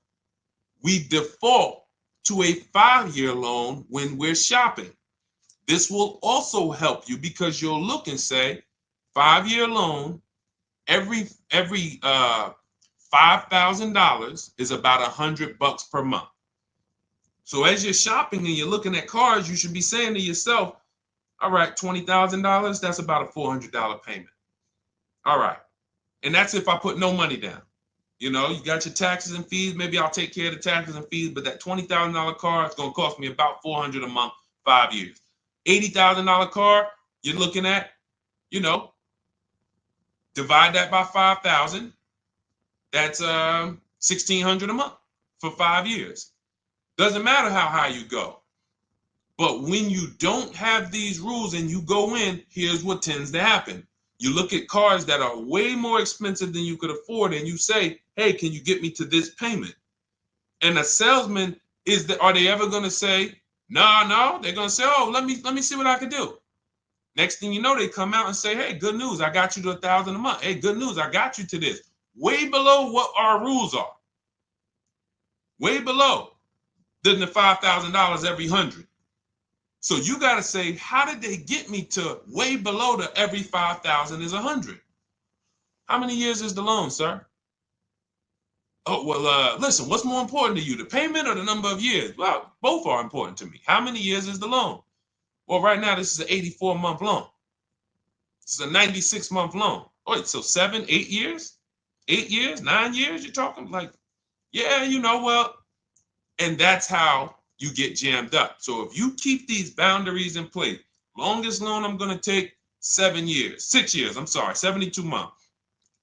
we default to a 5-year loan when we're shopping. This will also help you because you'll look and say, 5-year loan, every $5,000 is about $100 per month. So as you're shopping and you're looking at cars, you should be saying to yourself, all right, $20,000, that's about a $400 payment. All right. And that's if I put no money down. You got your taxes and fees. Maybe I'll take care of the taxes and fees, but that $20,000 car is going to cost me about $400 a month, 5 years. $80,000 car, you're looking at, divide that by 5,000. That's $1,600 a month for 5 years. Doesn't matter how high you go. But when you don't have these rules and you go in, here's what tends to happen. You look at cars that are way more expensive than you could afford and you say, hey, can you get me to this payment? And a salesman, are they ever going to say, no, they're going to say, oh, let me see what I can do. Next thing you know, they come out and say, hey, good news, I got you to $1,000 a month. Hey, good news, I got you to this. Way below what our rules are. Way below than the $5,000 every 100. So you got to say, how did they get me to way below the every 5,000 is 100? How many years is the loan, sir? Oh, well, listen, what's more important to you, the payment or the number of years? Well, both are important to me. How many years is the loan? Well, right now, this is an 84-month loan. This is a 96-month loan. Wait, so 7, 8 years? 8 years, 9 years? You're talking like, yeah, well, and that's how you get jammed up. So if you keep these boundaries in place, longest loan I'm going to take 6 years, 72 months.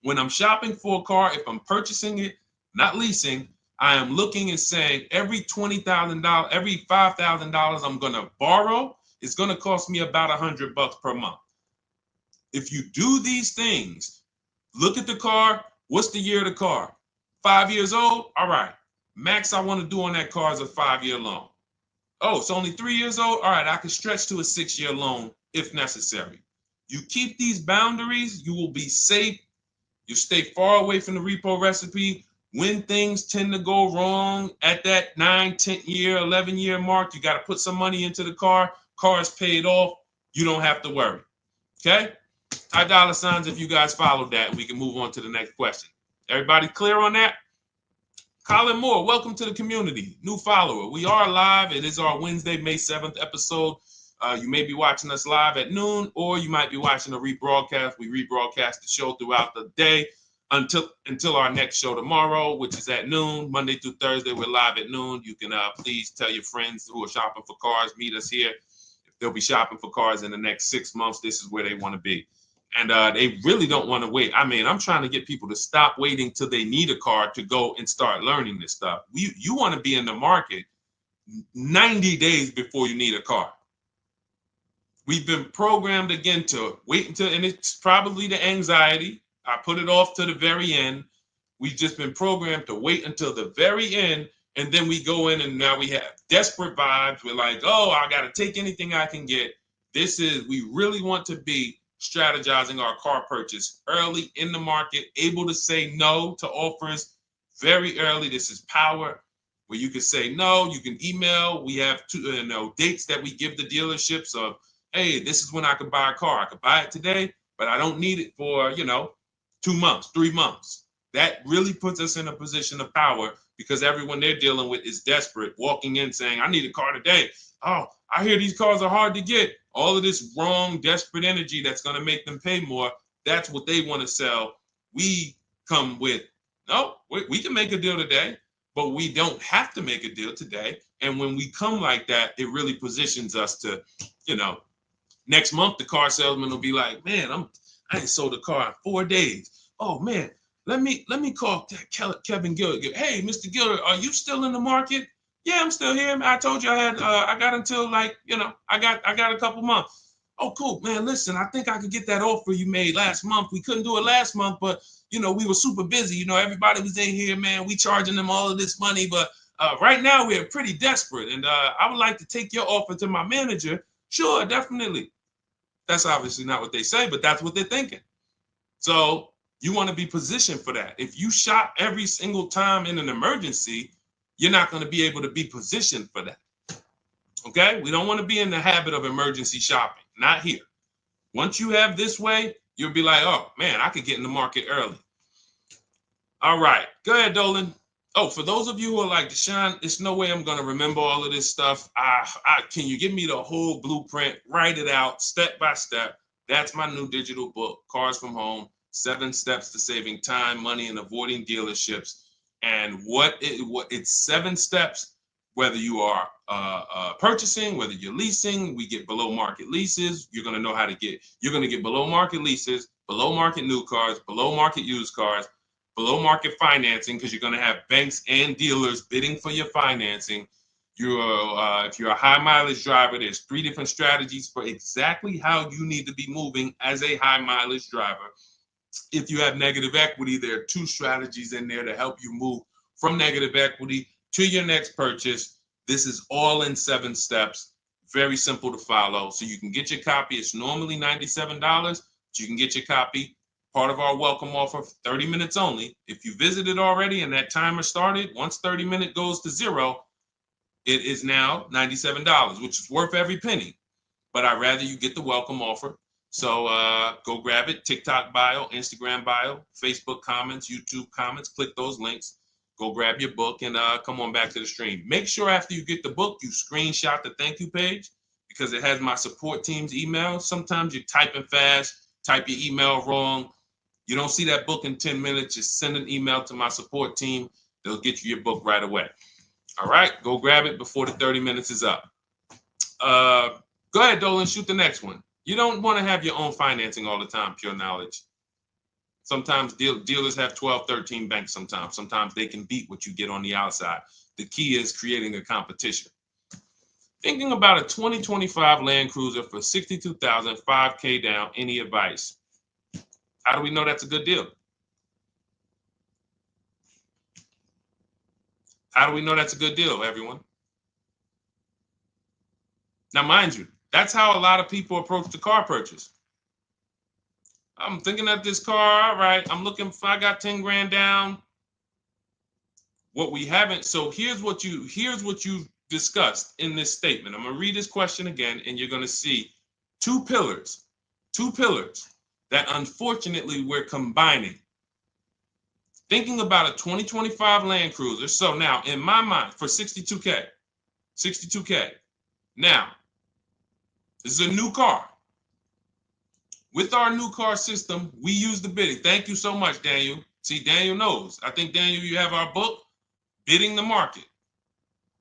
When I'm shopping for a car, if I'm purchasing it, not leasing, I am looking and saying every $20,000, every $5,000 I'm going to borrow, it's going to cost me about $100 per month. If you do these things, look at the car. What's the year of the car? 5 years old? All right. Max I want to do on that car is a 5-year loan. Oh, it's only 3 years old? All right, I can stretch to a 6-year loan if necessary. You keep these boundaries, you will be safe. You stay far away from the repo recipe. When things tend to go wrong at that 9, 10 year, 11 year mark, you got to put some money into the car. Car is paid off. You don't have to worry. Okay? High dollar signs if you guys followed that. We can move on to the next question. Everybody clear on that? Colin Moore, welcome to the community. New follower. We are live. It is our Wednesday, May 7th episode. You may be watching us live at noon, or you might be watching a rebroadcast. We rebroadcast the show throughout the day until our next show tomorrow, which is at noon. Monday through Thursday, we're live at noon. You can please tell your friends who are shopping for cars, meet us here. If they'll be shopping for cars in the next 6 months. This is where they want to be. And they really don't want to wait. I mean, I'm trying to get people to stop waiting till they need a car to go and start learning this stuff. You want to be in the market 90 days before you need a car. We've been programmed again to wait until, and it's probably the anxiety. I put it off to the very end. We've just been programmed to wait until the very end, and then we go in and now we have desperate vibes. We're like, oh, I got to take anything I can get. We really want to be strategizing our car purchase early in the market, able to say no to offers very early. This is power, where you can say no, you can email. We have dates that we give the dealerships of, hey, this is when I could buy a car. I could buy it today, but I don't need it for, 2 months, 3 months. That really puts us in a position of power, because everyone they're dealing with is desperate, walking in saying, I need a car today. Oh, I hear these cars are hard to get. All of this wrong, desperate energy that's going to make them pay more. That's what they want to sell. We come with, no, we can make a deal today, but we don't have to make a deal today. And when we come like that, it really positions us to, next month, the car salesman will be like, man, I ain't sold a car in 4 days. Oh man, let me call Kevin Gilder. Hey, Mr. Gilder, are you still in the market? Yeah, I'm still here. I told you I got until I got a couple months. Oh, cool, man. Listen, I think I could get that offer you made last month. We couldn't do it last month, but we were super busy. Everybody was in here, man. We charging them all of this money, but right now we're pretty desperate, and I would like to take your offer to my manager. Sure, definitely. That's obviously not what they say, but that's what they're thinking. So you want to be positioned for that. If you shop every single time in an emergency, you're not going to be able to be positioned for that. Okay? We don't want to be in the habit of emergency shopping. Not here. Once you have this way, you'll be like, oh, man, I could get in the market early. All right. Go ahead, Dolan. Oh, for those of you who are like, Deshone, there's no way I'm going to remember all of this stuff. Can you give me the whole blueprint? Write it out step by step. That's my new digital book, Cars from Home, 7 Steps to Saving Time, Money, and Avoiding Dealerships. And it's 7 steps, whether you are purchasing, whether you're leasing. We get below market leases. You're going to get below market leases, below market new cars, below market used cars, below market financing, because you're going to have banks and dealers bidding for your financing. If you're a high mileage driver, there's 3 different strategies for exactly how you need to be moving as a high mileage driver. If you have negative equity, there are 2 strategies in there to help you move from negative equity to your next purchase. This is all in 7 steps. Very simple to follow. So you can get your copy. It's normally $97, but you can get your copy. Part of our welcome offer, 30 minutes only. If you visited already and that timer started, once 30 minutes goes to 0, it is now $97, which is worth every penny. But I'd rather you get the welcome offer. So go grab it. TikTok bio, Instagram bio, Facebook comments, YouTube comments. Click those links. Go grab your book and come on back to the stream. Make sure after you get the book, you screenshot the thank you page, because it has my support team's email. Sometimes you're typing fast, type your email wrong. You don't see that book in 10 minutes, just send an email to my support team. They'll get you your book right away. All right, go grab it before the 30 minutes is up. Go ahead, Dolan, shoot the next one. You don't want to have your own financing all the time, pure knowledge. Sometimes dealers have 12, 13 banks sometimes. Sometimes they can beat what you get on the outside. The key is creating a competition. Thinking about a 2025 Land Cruiser for $62,000, $5K down, any advice? How do we know that's a good deal? How do we know that's a good deal, everyone? Now, mind you, that's how a lot of people approach the car purchase. I'm thinking of this car, all right, I'm looking for, I got 10 grand down. What we haven't, so here's what you discussed in this statement. I'm gonna read this question again, and you're gonna see two pillars that unfortunately we're combining. Thinking about a 2025 Land Cruiser. So now in my mind, for 62K. Now, this is a new car. With our new car system, we use the bidding. Thank you so much, Daniel. See, Daniel knows. I think, Daniel, you have our book, Bidding the Market.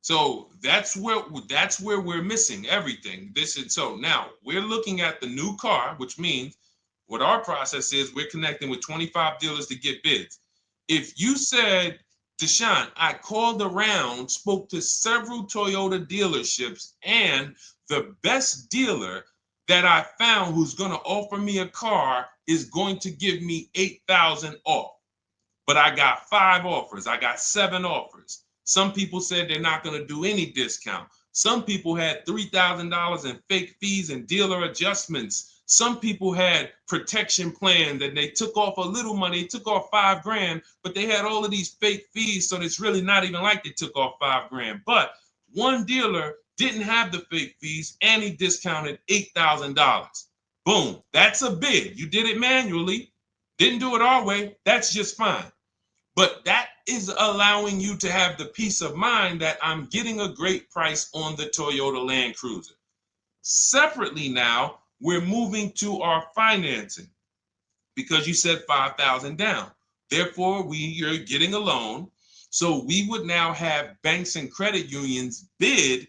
So that's where we're missing everything. So now we're looking at the new car, which means what our process is, we're connecting with 25 dealers to get bids. If you said, Deshone, I called around, spoke to several Toyota dealerships, and the best dealer that I found who's going to offer me a car is going to give me $8,000 off. But I got 5 offers. I got 7 offers. Some people said they're not going to do any discount. Some people had $3,000 in fake fees and dealer adjustments. Some people had protection plans and they took off a little money, took off $5,000, but they had all of these fake fees. So it's really not even like they took off $5,000. But one dealer didn't have the fake fees and he discounted $8,000. Boom. That's a bid. You did it manually. Didn't do it our way. That's just fine. But that is allowing you to have the peace of mind that I'm getting a great price on the Toyota Land Cruiser. Separately now, we're moving to our financing because you said $5,000 down. Therefore, you're getting a loan. So we would now have banks and credit unions bid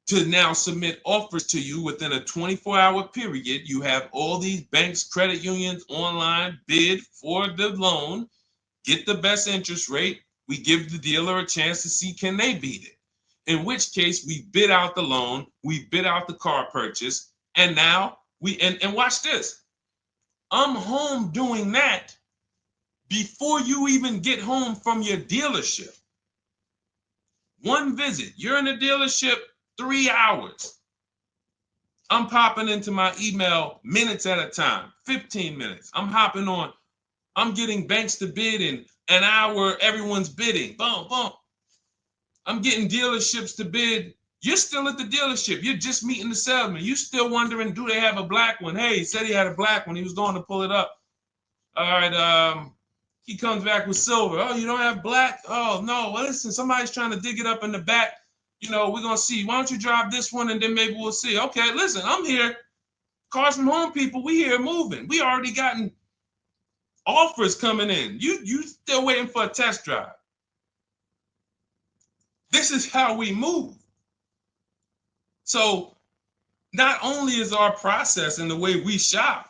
to now submit offers to you within a 24-hour period. You have all these banks, credit unions online bid for the loan. Get the best interest rate. We give the dealer a chance to see can they beat it. In which case we bid out the loan, we bid out the car purchase, and now and watch this. I'm home doing that before you even get home from your dealership. One visit, you're in the dealership 3 hours. I'm popping into my email minutes at a time, 15 minutes. I'm hopping on. I'm getting banks to bid in an hour. Everyone's bidding. Boom, boom. I'm getting dealerships to bid. You're still at the dealership. You're just meeting the salesman. You're still wondering, do they have a black one? Hey, he said he had a black one. He was going to pull it up. All right. He comes back with silver. Oh, you don't have black? Oh, no. Well, listen, somebody's trying to dig it up in the back. We're going to see. Why don't you drive this one and then maybe we'll see. Okay, listen, I'm here. Cars from Home people, we here moving. We already gotten offers coming in. You still waiting for a test drive. This is how we move. So not only is our process and the way we shop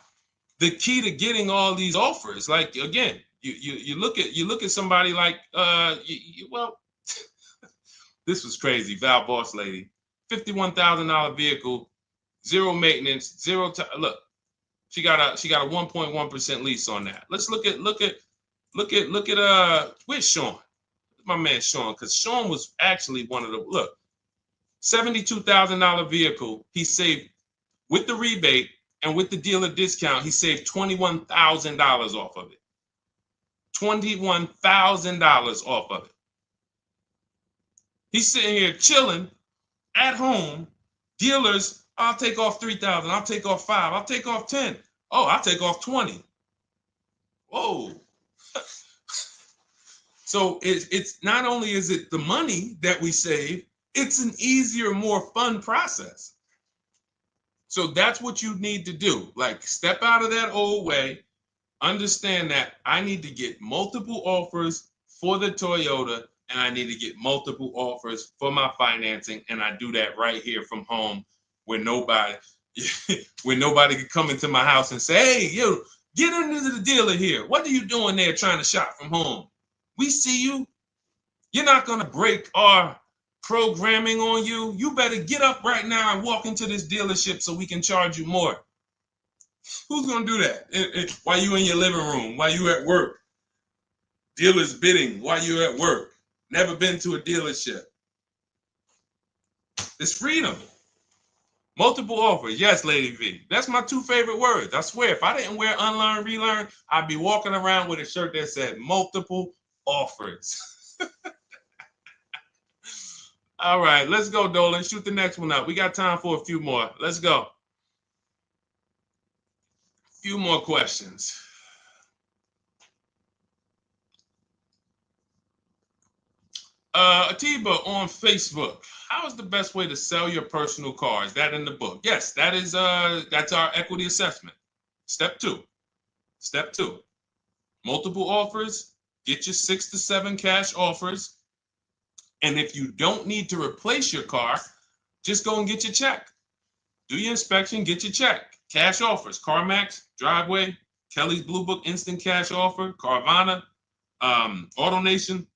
the key to getting all these offers, like again, you look at somebody like this was crazy. Val Boss lady, $51,000 vehicle, zero maintenance, zero time. Look, she got a 1.1% lease on that. Let's look at where's Sean? My man Sean, because Sean was actually one of the $72,000 vehicle. He saved with the rebate and with the dealer discount. He saved $21,000 off of it. $21,000 off of it. He's sitting here chilling at home. Dealers, I'll take off 3,000. I'll take off 5. I'll take off 10. Oh, I'll take off 20. Whoa. So it's not only is it the money that we save, it's an easier, more fun process. So that's what you need to do. Like, step out of that old way. Understand that I need to get multiple offers for the Toyota, and I need to get multiple offers for my financing, and I do that right here from home, where nobody can come into my house and say, hey, you get into the dealer here. What are you doing there trying to shop from home? We see you. You're not going to break our programming on you. You better get up right now and walk into this dealership so we can charge you more. Who's going to do that? While you in your living room, while you at work. Dealers bidding while you're at work. Never been to a dealership. It's freedom. Multiple offers. Yes, Lady V. That's my 2 favorite words. I swear, if I didn't wear unlearn, relearn, I'd be walking around with a shirt that said multiple offers. All right, let's go, Dolan. Shoot the next one up. We got time for a few more. Let's go. Few more questions. Atiba on Facebook. How is the best way to sell your personal car? Is that in the book? Yes, that is. That's our equity assessment. Step 2. Step 2. Multiple offers. Get your 6 to 7 cash offers, And if you don't need to replace your car, just go and get your check. Do your inspection, get your check. Cash offers, CarMax, Driveway, Kelly's Blue Book Instant Cash Offer, Carvana, AutoNation,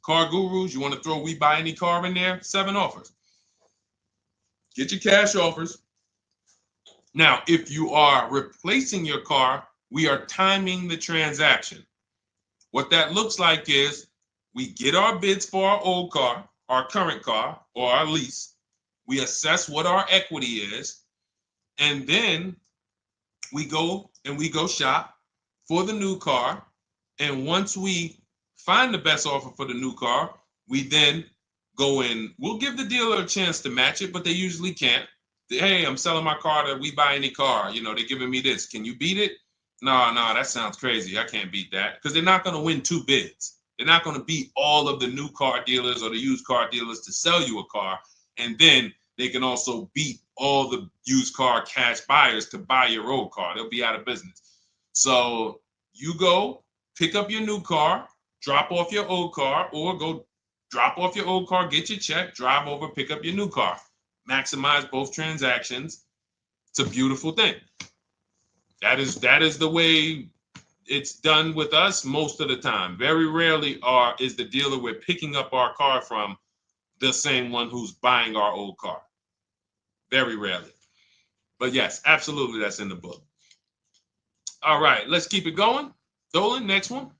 Car Gurus. You want to throw We Buy Any Car in there? 7 offers. Get your cash offers. Now, if you are replacing your car, we are timing the transaction. What that looks like is we get our bids for our old car, our current car, or our lease. We assess what our equity is, and then we go shop for the new car. And once we find the best offer for the new car, we then go in. We'll give the dealer a chance to match it, but they usually can't. Hey, I'm selling my car to We Buy Any Car. You know, they're giving me this. Can you beat it? No, that sounds crazy. I can't beat that, because they're not going to win 2 bids. They're not going to beat all of the new car dealers or the used car dealers to sell you a car. And then they can also beat all the used car cash buyers to buy your old car. They'll be out of business. So you go pick up your new car, drop off your old car, or go drop off your old car, get your check, drive over, pick up your new car. Maximize both transactions. It's a beautiful thing. That is the way it's done with us most of the time. Very rarely is the dealer we're picking up our car from the same one who's buying our old car. Very rarely. But yes, absolutely, that's in the book. All right, let's keep it going. Dolan, next one.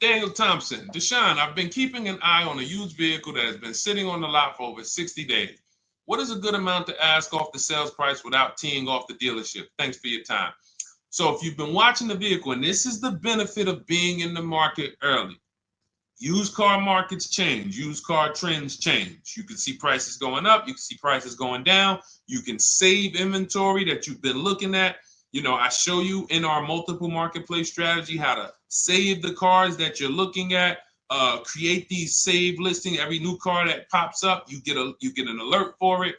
Daniel Thompson, Deshone, I've been keeping an eye on a used vehicle that has been sitting on the lot for over 60 days. What is a good amount to ask off the sales price without teeing off the dealership? Thanks for your time. So if you've been watching the vehicle, and this is the benefit of being in the market early, used car markets change, used car trends change. You can see prices going up, you can see prices going down, you can save inventory that you've been looking at. You know, I show you in our multiple marketplace strategy how to save the cars that you're looking at, create these save listing. Every new car that pops up, you get an alert for it.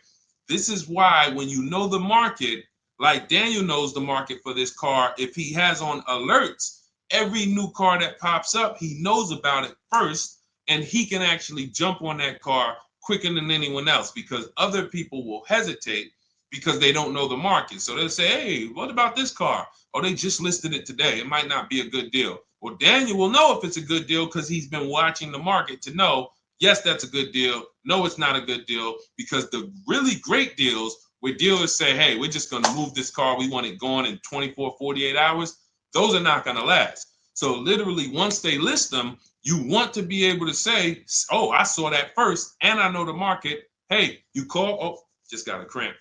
This is why when you know the market, like Daniel knows the market for this car, if he has on alerts, every new car that pops up, he knows about it first, and he can actually jump on that car quicker than anyone else, because other people will hesitate because they don't know the market. So they'll say, hey, what about this car? Oh, they just listed it today. It might not be a good deal. Well, Daniel will know if it's a good deal because he's been watching the market to know, yes, that's a good deal. No, it's not a good deal, because the really great deals where dealers say, hey, we're just going to move this car. We want it gone in 24, 48 hours. Those are not going to last. So literally, once they list them, you want to be able to say, oh, I saw that first and I know the market. Hey, you call, oh, just got a cramp.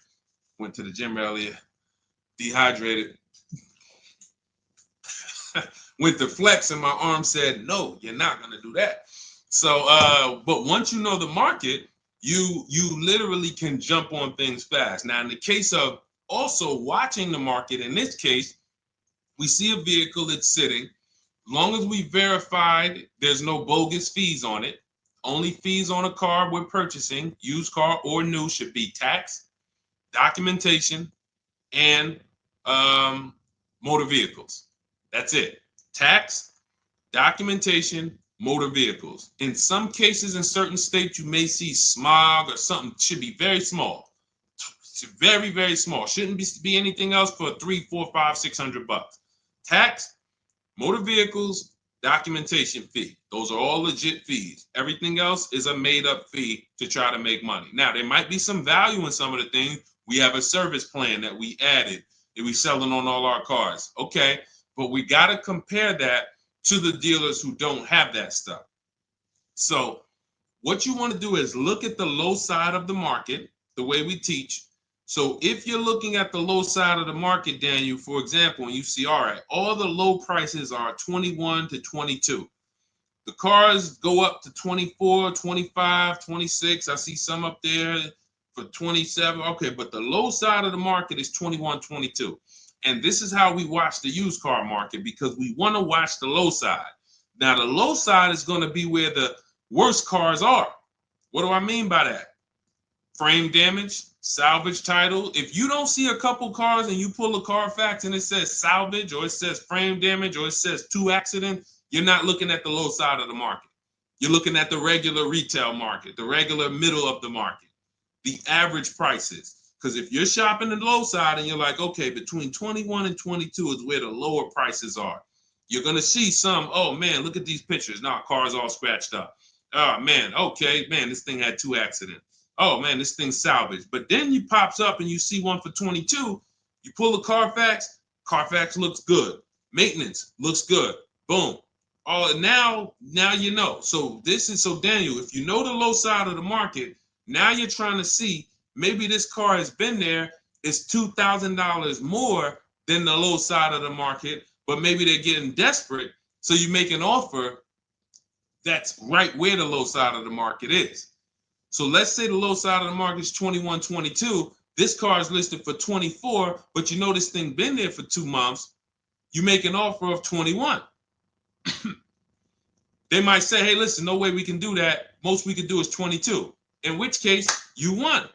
Went to the gym earlier, dehydrated. Went to flex and my arm said, no, you're not going to do that. So, but once you know the market, you literally can jump on things fast. Now, in the case of also watching the market, in this case, we see a vehicle that's sitting. As long as we verified there's no bogus fees on it, only fees on a car we're purchasing, used car or new, should be tax, documentation, and motor vehicles. That's it. Tax, documentation, motor vehicles. In some cases, in certain states, you may see smog or something. Should be very small. Very, very small. Shouldn't be anything else for $300, $400, $500, $600. Tax, motor vehicles, documentation fee. Those are all legit fees. Everything else is a made-up fee to try to make money. Now, there might be some value in some of the things. We have a service plan that we added that we selling on all our cars. Okay, but we got to compare that to the dealers who don't have that stuff. So what you want to do is look at the low side of the market, the way we teach. So if you're looking at the low side of the market, Daniel, for example, and you see, all right, all the low prices are 21 to 22. The cars go up to 24, 25, 26. I see some up there for 27. Okay, but the low side of the market is 21, 22. And this is how we watch the used car market, because we want to watch the low side. Now, the low side is going to be where the worst cars are. What do I mean by that? frame damage, salvage title. If you don't see a couple cars and you pull a Carfax and it says salvage or it says frame damage or it says 2 accident, you're not looking at the low side of the market. You're looking at the regular retail market, the regular middle of the market, the average prices. Because if you're shopping the low side and you're like, okay, between 21 and 22 is where the lower prices are, you're going to see some, oh man, look at these pictures. Now, car's all scratched up. Oh man, okay, man, this thing had 2 accidents. Oh man, this thing's salvaged. But then you pops up and you see one for 22. You pull the Carfax, Carfax looks good. Maintenance looks good. Boom. Oh, now you know. So Daniel, if you know the low side of the market, now you're trying to see maybe this car has been there. It's $2,000 more than the low side of the market, but maybe they're getting desperate. So you make an offer that's right where the low side of the market is. So let's say the low side of the market is 21, 22. This car is listed for 24, but you know this thing been there for 2 months. You make an offer of 21. They might say, hey, listen, no way we can do that. Most we can do is 22. In which case, you won.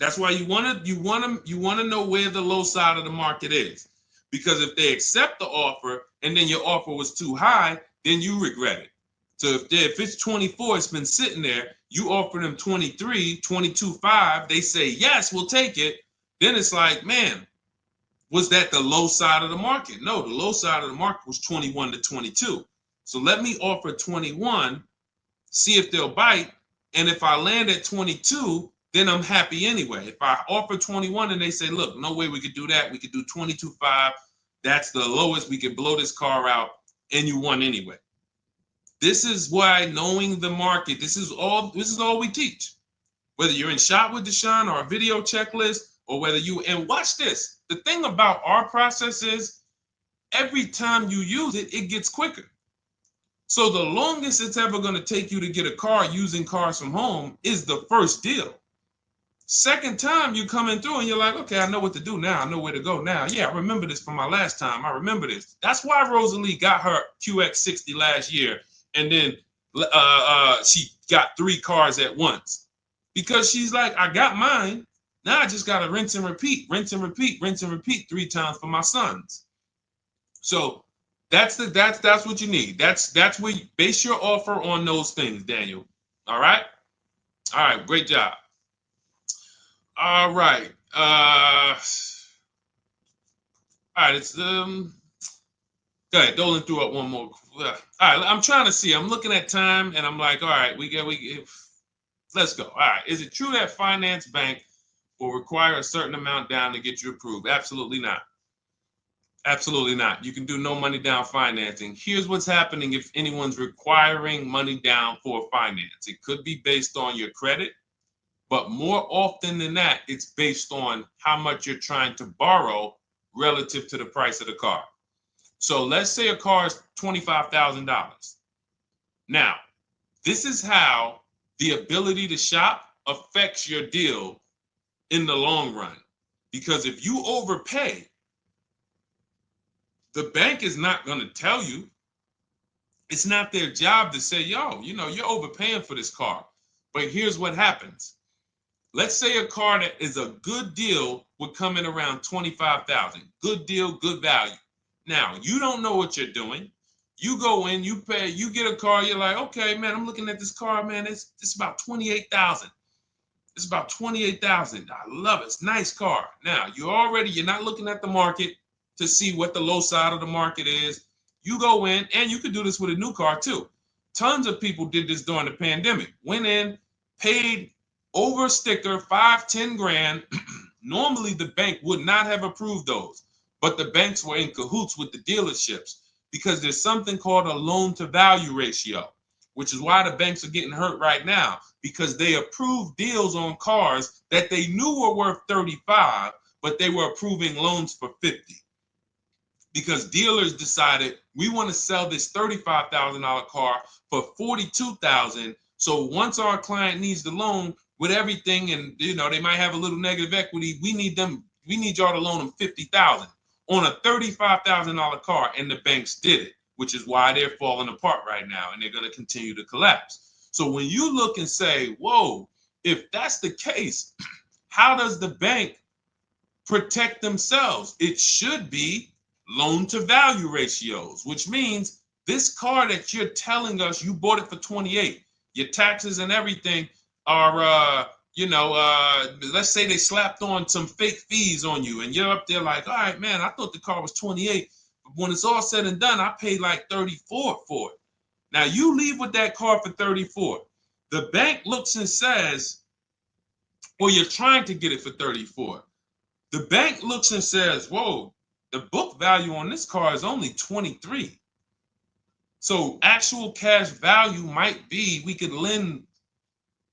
That's why you want to know where the low side of the market is. Because if they accept the offer and then your offer was too high, then you regret it. So if it's 24, it's been sitting there, you offer them 23, 22.5, they say, yes, we'll take it. Then it's like, man, was that the low side of the market? No, the low side of the market was 21 to 22. So let me offer 21, see if they'll bite. And if I land at 22, then I'm happy anyway. If I offer 21 and they say, look, no way we could do that. We could do 22.5. That's the lowest. We could blow this car out and you won anyway. This is why knowing the market, this is all we teach. Whether you're in Shop with Deshone or a video checklist, or whether and watch this. The thing about our process is every time you use it, it gets quicker. So the longest it's ever going to take you to get a car using Cars from Home is the first deal. Second time you coming through and you're like, okay, I know what to do now. I know where to go now. Yeah, I remember this from my last time. I remember this. That's why Rosalie got her QX60 last year. And then she got 3 cars at once. Because she's like, I got mine. Now I just got to rinse and repeat 3 times for my sons. So that's what you need. That's where you base your offer on those things, Daniel. All right? All right, great job. All right. All right, it's go ahead, Dolan threw up one more. All right, I'm trying to see. I'm looking at time and I'm like, all right, let's go. All right. Is it true that finance bank will require a certain amount down to get you approved? Absolutely not. Absolutely not. You can do no money down financing. Here's what's happening if anyone's requiring money down for finance. It could be based on your credit, but more often than that, it's based on how much you're trying to borrow relative to the price of the car. So let's say a car is $25,000. Now, this is how the ability to shop affects your deal in the long run. Because if you overpay, the bank is not going to tell you. It's not their job to say, yo, you're overpaying for this car. But here's what happens. Let's say a car that is a good deal would come in around $25,000. Good deal, good value. Now, you don't know what you're doing. You go in, you pay, you get a car, you're like, okay, man, I'm looking at this car, man, it's about $28,000. It's about $28,000. I love it. It's a nice car. Now, you're not looking at the market to see what the low side of the market is. You go in, and you could do this with a new car too. Tons of people did this during the pandemic. Went in, paid over sticker, 5-10 grand. Normally, the bank would not have approved those, but the banks were in cahoots with the dealerships because there's something called a loan to value ratio, which is why the banks are getting hurt right now, because they approved deals on cars that they knew were worth 35, but they were approving loans for 50. Because dealers decided we want to sell this $35,000 car for $42,000. So once our client needs the loan with everything, and they might have a little negative equity, we need y'all to loan them $50,000 on a $35,000 car, and the banks did it, which is why they're falling apart right now, and they're going to continue to collapse. So when you look and say, whoa, if that's the case, how does the bank protect themselves? It should be loan to value ratios, which means this car that you're telling us you bought it for 28, your taxes and everything are, let's say they slapped on some fake fees on you and you're up there like, all right, man, I thought the car was 28. But when it's all said and done, I paid like 34 for it. Now you leave with that car for 34. The bank looks and says, well, you're trying to get it for 34. The bank looks and says, whoa, the book value on this car is only 23. So actual cash value might be, we could lend,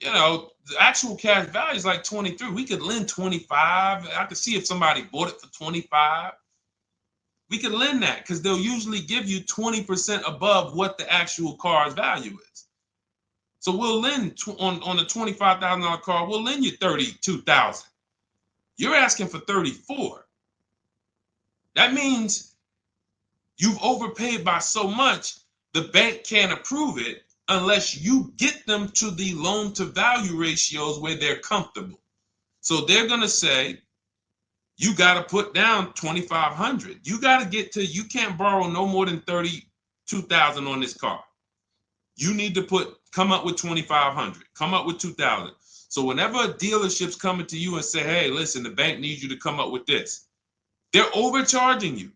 the actual cash value is like 23. We could lend 25. I could see if somebody bought it for 25. We could lend that because they'll usually give you 20% above what the actual car's value is. So we'll lend on a $25,000 car, we'll lend you $32,000. You're asking for 34. That means you've overpaid by so much, the bank can't approve it unless you get them to the loan to value ratios where they're comfortable. So they're going to say, you got to put down 2,500. You got to get to, you can't borrow no more than 32,000 on this car. You need to come up with 2,500, come up with 2,000. So whenever a dealership's coming to you and say, hey, listen, the bank needs you to come up with this, they're overcharging you.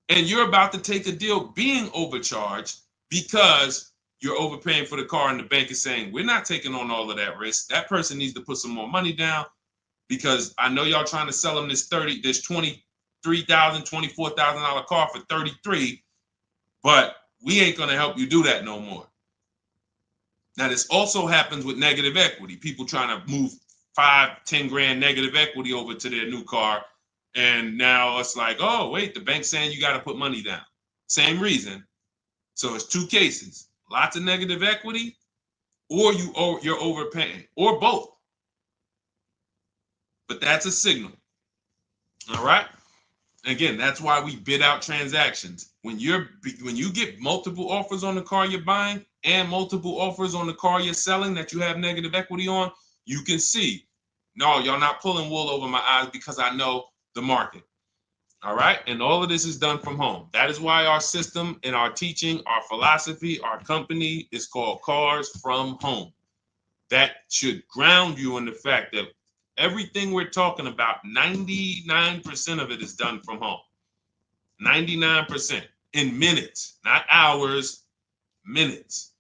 And you're about to take a deal being overcharged because you're overpaying for the car and the bank is saying, we're not taking on all of that risk. That person needs to put some more money down because I know y'all trying to sell them this $23,000, $24,000 car for 33, but we ain't going to help you do that no more. Now, this also happens with negative equity. People trying to move 5-10 grand negative equity over to their new car. And now it's like, oh, wait, the bank's saying you got to put money down. Same reason. So it's two cases, lots of negative equity, or you're overpaying, or both. But that's a signal. All right. Again, that's why we bid out transactions. When you get multiple offers on the car you're buying and multiple offers on the car you're selling that you have negative equity on, you can see, no, y'all not pulling wool over my eyes because I know the market. All right. And all of this is done from home. That is why our system and our teaching, our philosophy, our company is called Cars from Home. That should ground you in the fact that everything we're talking about, 99% of it is done from home. 99% in minutes, not hours, minutes.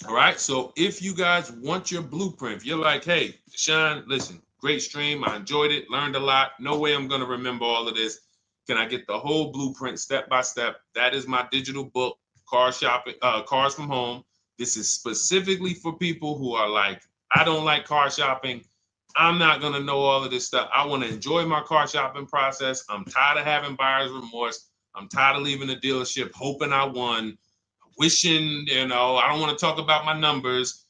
All right. So if you guys want your blueprint, if you're like, hey, Deshone, listen, great stream. I enjoyed it, learned a lot. No way I'm going to remember all of this. Can I get the whole blueprint step by step? That is my digital book, Cars from Home. This is specifically for people who are like, I don't like car shopping. I'm not going to know all of this stuff. I want to enjoy my car shopping process. I'm tired of having buyer's remorse. I'm tired of leaving the dealership hoping I won, wishing, I don't want to talk about my numbers.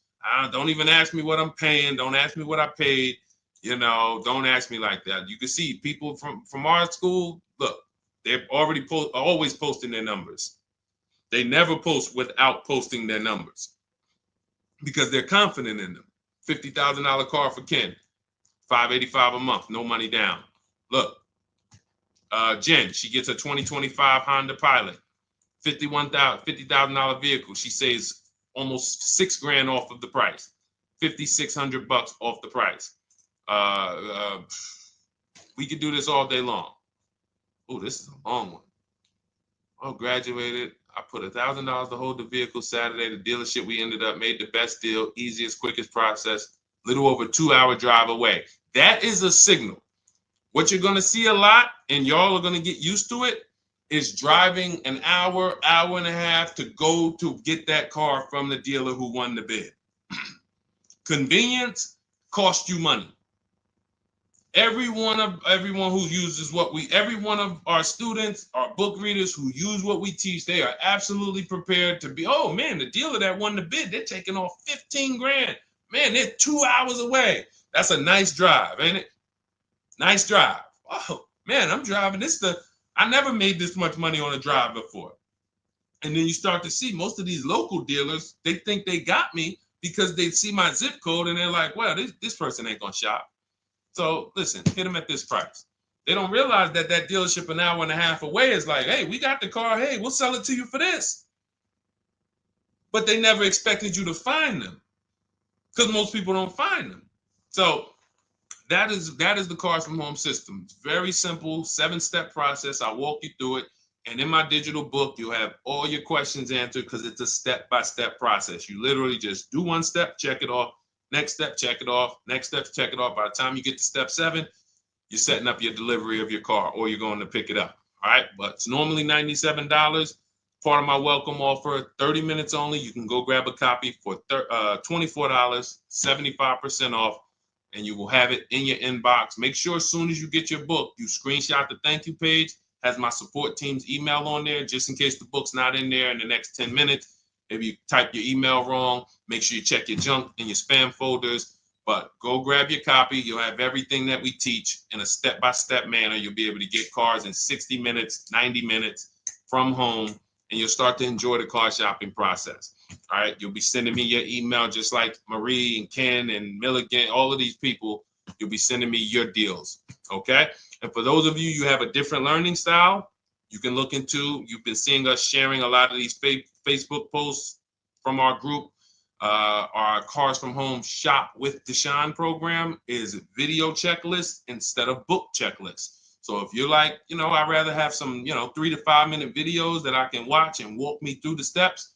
Don't even ask me what I'm paying. Don't ask me what I paid. Don't ask me like that. You can see people from our school, look, they're already always posting their numbers. They never post without posting their numbers because they're confident in them. $50,000 car for Ken, $585 a month, no money down. Look, Jen, she gets a 2025 Honda Pilot, $50,000 vehicle. She saves almost $6,000 off of the price, $5,600 off the price. We could do this all day long. Oh, this is a long one. Oh, graduated. I put $1,000 to hold the vehicle Saturday. The dealership we ended up made the best deal, easiest, quickest process, little over 2-hour drive away. That is a signal. What you're going to see a lot, and y'all are going to get used to it, is driving an hour, hour and a half to go to get that car from the dealer who won the bid. Convenience costs you money. Every one of our students, our book readers who use what we teach, they are absolutely prepared to be, oh man, the dealer that won the bid, they're taking off $15,000. Man, they're 2 hours away. That's a nice drive, ain't it? Nice drive. Oh man, I'm driving I never made this much money on a drive before. And then you start to see most of these local dealers, they think they got me, because they see my zip code and they're like, well, this person ain't gonna shop. So listen, hit them at this price. They don't realize that that dealership an hour and a half away is like, hey, we got the car. Hey, we'll sell it to you for this. But they never expected you to find them because most people don't find them. So that is the Cars from Home system. It's very simple, 7-step process. I'll walk you through it. And in my digital book, you'll have all your questions answered because it's a step-by-step process. You literally just do one step, check it off. Next step, check it off. Next step, check it off. By the time you get to step 7, you're setting up your delivery of your car or you're going to pick it up. All right. But it's normally $97. Part of my welcome offer, 30 minutes only. You can go grab a copy for $24, 75% off, and you will have it in your inbox. Make sure as soon as you get your book, you screenshot the thank you page, has my support team's email on there, just in case the book's not in there in the next 10 minutes. If you type your email wrong, make sure you check your junk and your spam folders. But go grab your copy. You'll have everything that we teach in a step-by-step manner. You'll be able to get cars in 60 minutes, 90 minutes from home, and you'll start to enjoy the car shopping process. All right. You'll be sending me your email just like Marie and Ken and Milligan, all of these people. You'll be sending me your deals. Okay. And for those of you, you have a different learning style, you can look into, you've been seeing us sharing a lot of these Facebook posts from our group. Our Cars from Home Shop with Deshone program is video checklist instead of book checklist. So if you're like, I'd rather have some, 3 to 5 minute videos that I can watch and walk me through the steps,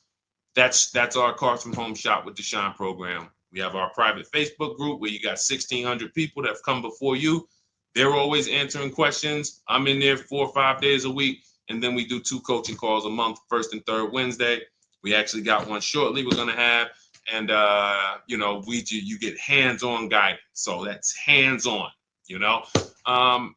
that's our Cars from Home Shop with Deshone program. We have our private Facebook group where you got 1,600 people that have come before you. They're always answering questions. I'm in there 4 or 5 days a week. And then we do 2 coaching calls a month, first and third Wednesday. We actually got one shortly we're going to have. And, you get hands-on guidance. So that's hands-on,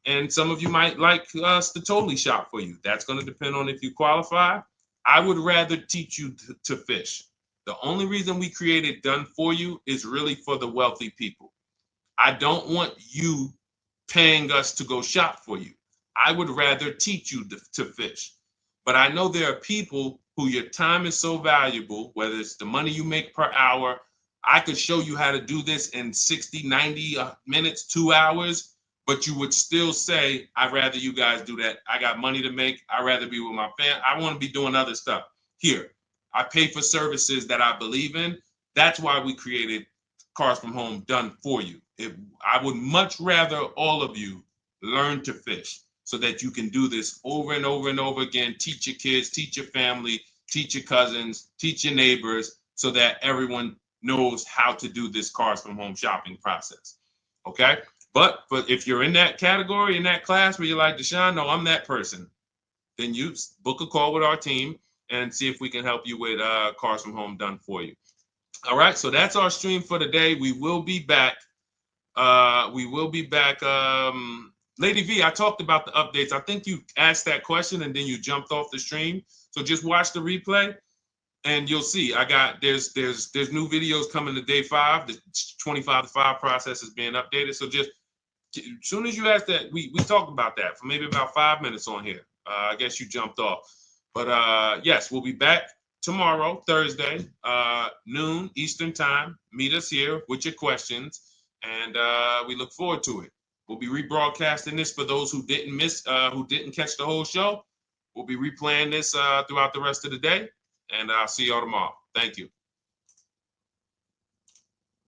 and some of you might like us to totally shop for you. That's going to depend on if you qualify. I would rather teach you to fish. The only reason we created Done For You is really for the wealthy people. I don't want you paying us to go shop for you. I would rather teach you to fish. But I know there are people who your time is so valuable, whether it's the money you make per hour. I could show you how to do this in 60, 90 minutes, 2 hours, but you would still say, I'd rather you guys do that. I got money to make. I'd rather be with my family. I want to be doing other stuff. Here, I pay for services that I believe in. That's why we created Cars from Home Done For You. I would much rather all of you learn to fish so that you can do this over and over and over again. Teach your kids, teach your family, teach your cousins, teach your neighbors, so that everyone knows how to do this Cars from Home shopping process. Okay? But if you're in that category, in that class where you're like, Deshone, no, I'm that person, then you book a call with our team and see if we can help you with Cars from Home Done For You. All right, so that's our stream for today. We will be back. Lady V, I talked about the updates. I think you asked that question and then you jumped off the stream. So just watch the replay and you'll see. There's new videos coming to day 5. The 25 to 5 process is being updated. So just as soon as you asked that, we talked about that for maybe about 5 minutes on here. I guess you jumped off. But yes, we'll be back tomorrow, Thursday, noon Eastern time. Meet us here with your questions, and we look forward to it. We'll be rebroadcasting this for those who didn't catch the whole show. We'll be replaying this throughout the rest of the day, and I'll see y'all tomorrow. Thank you.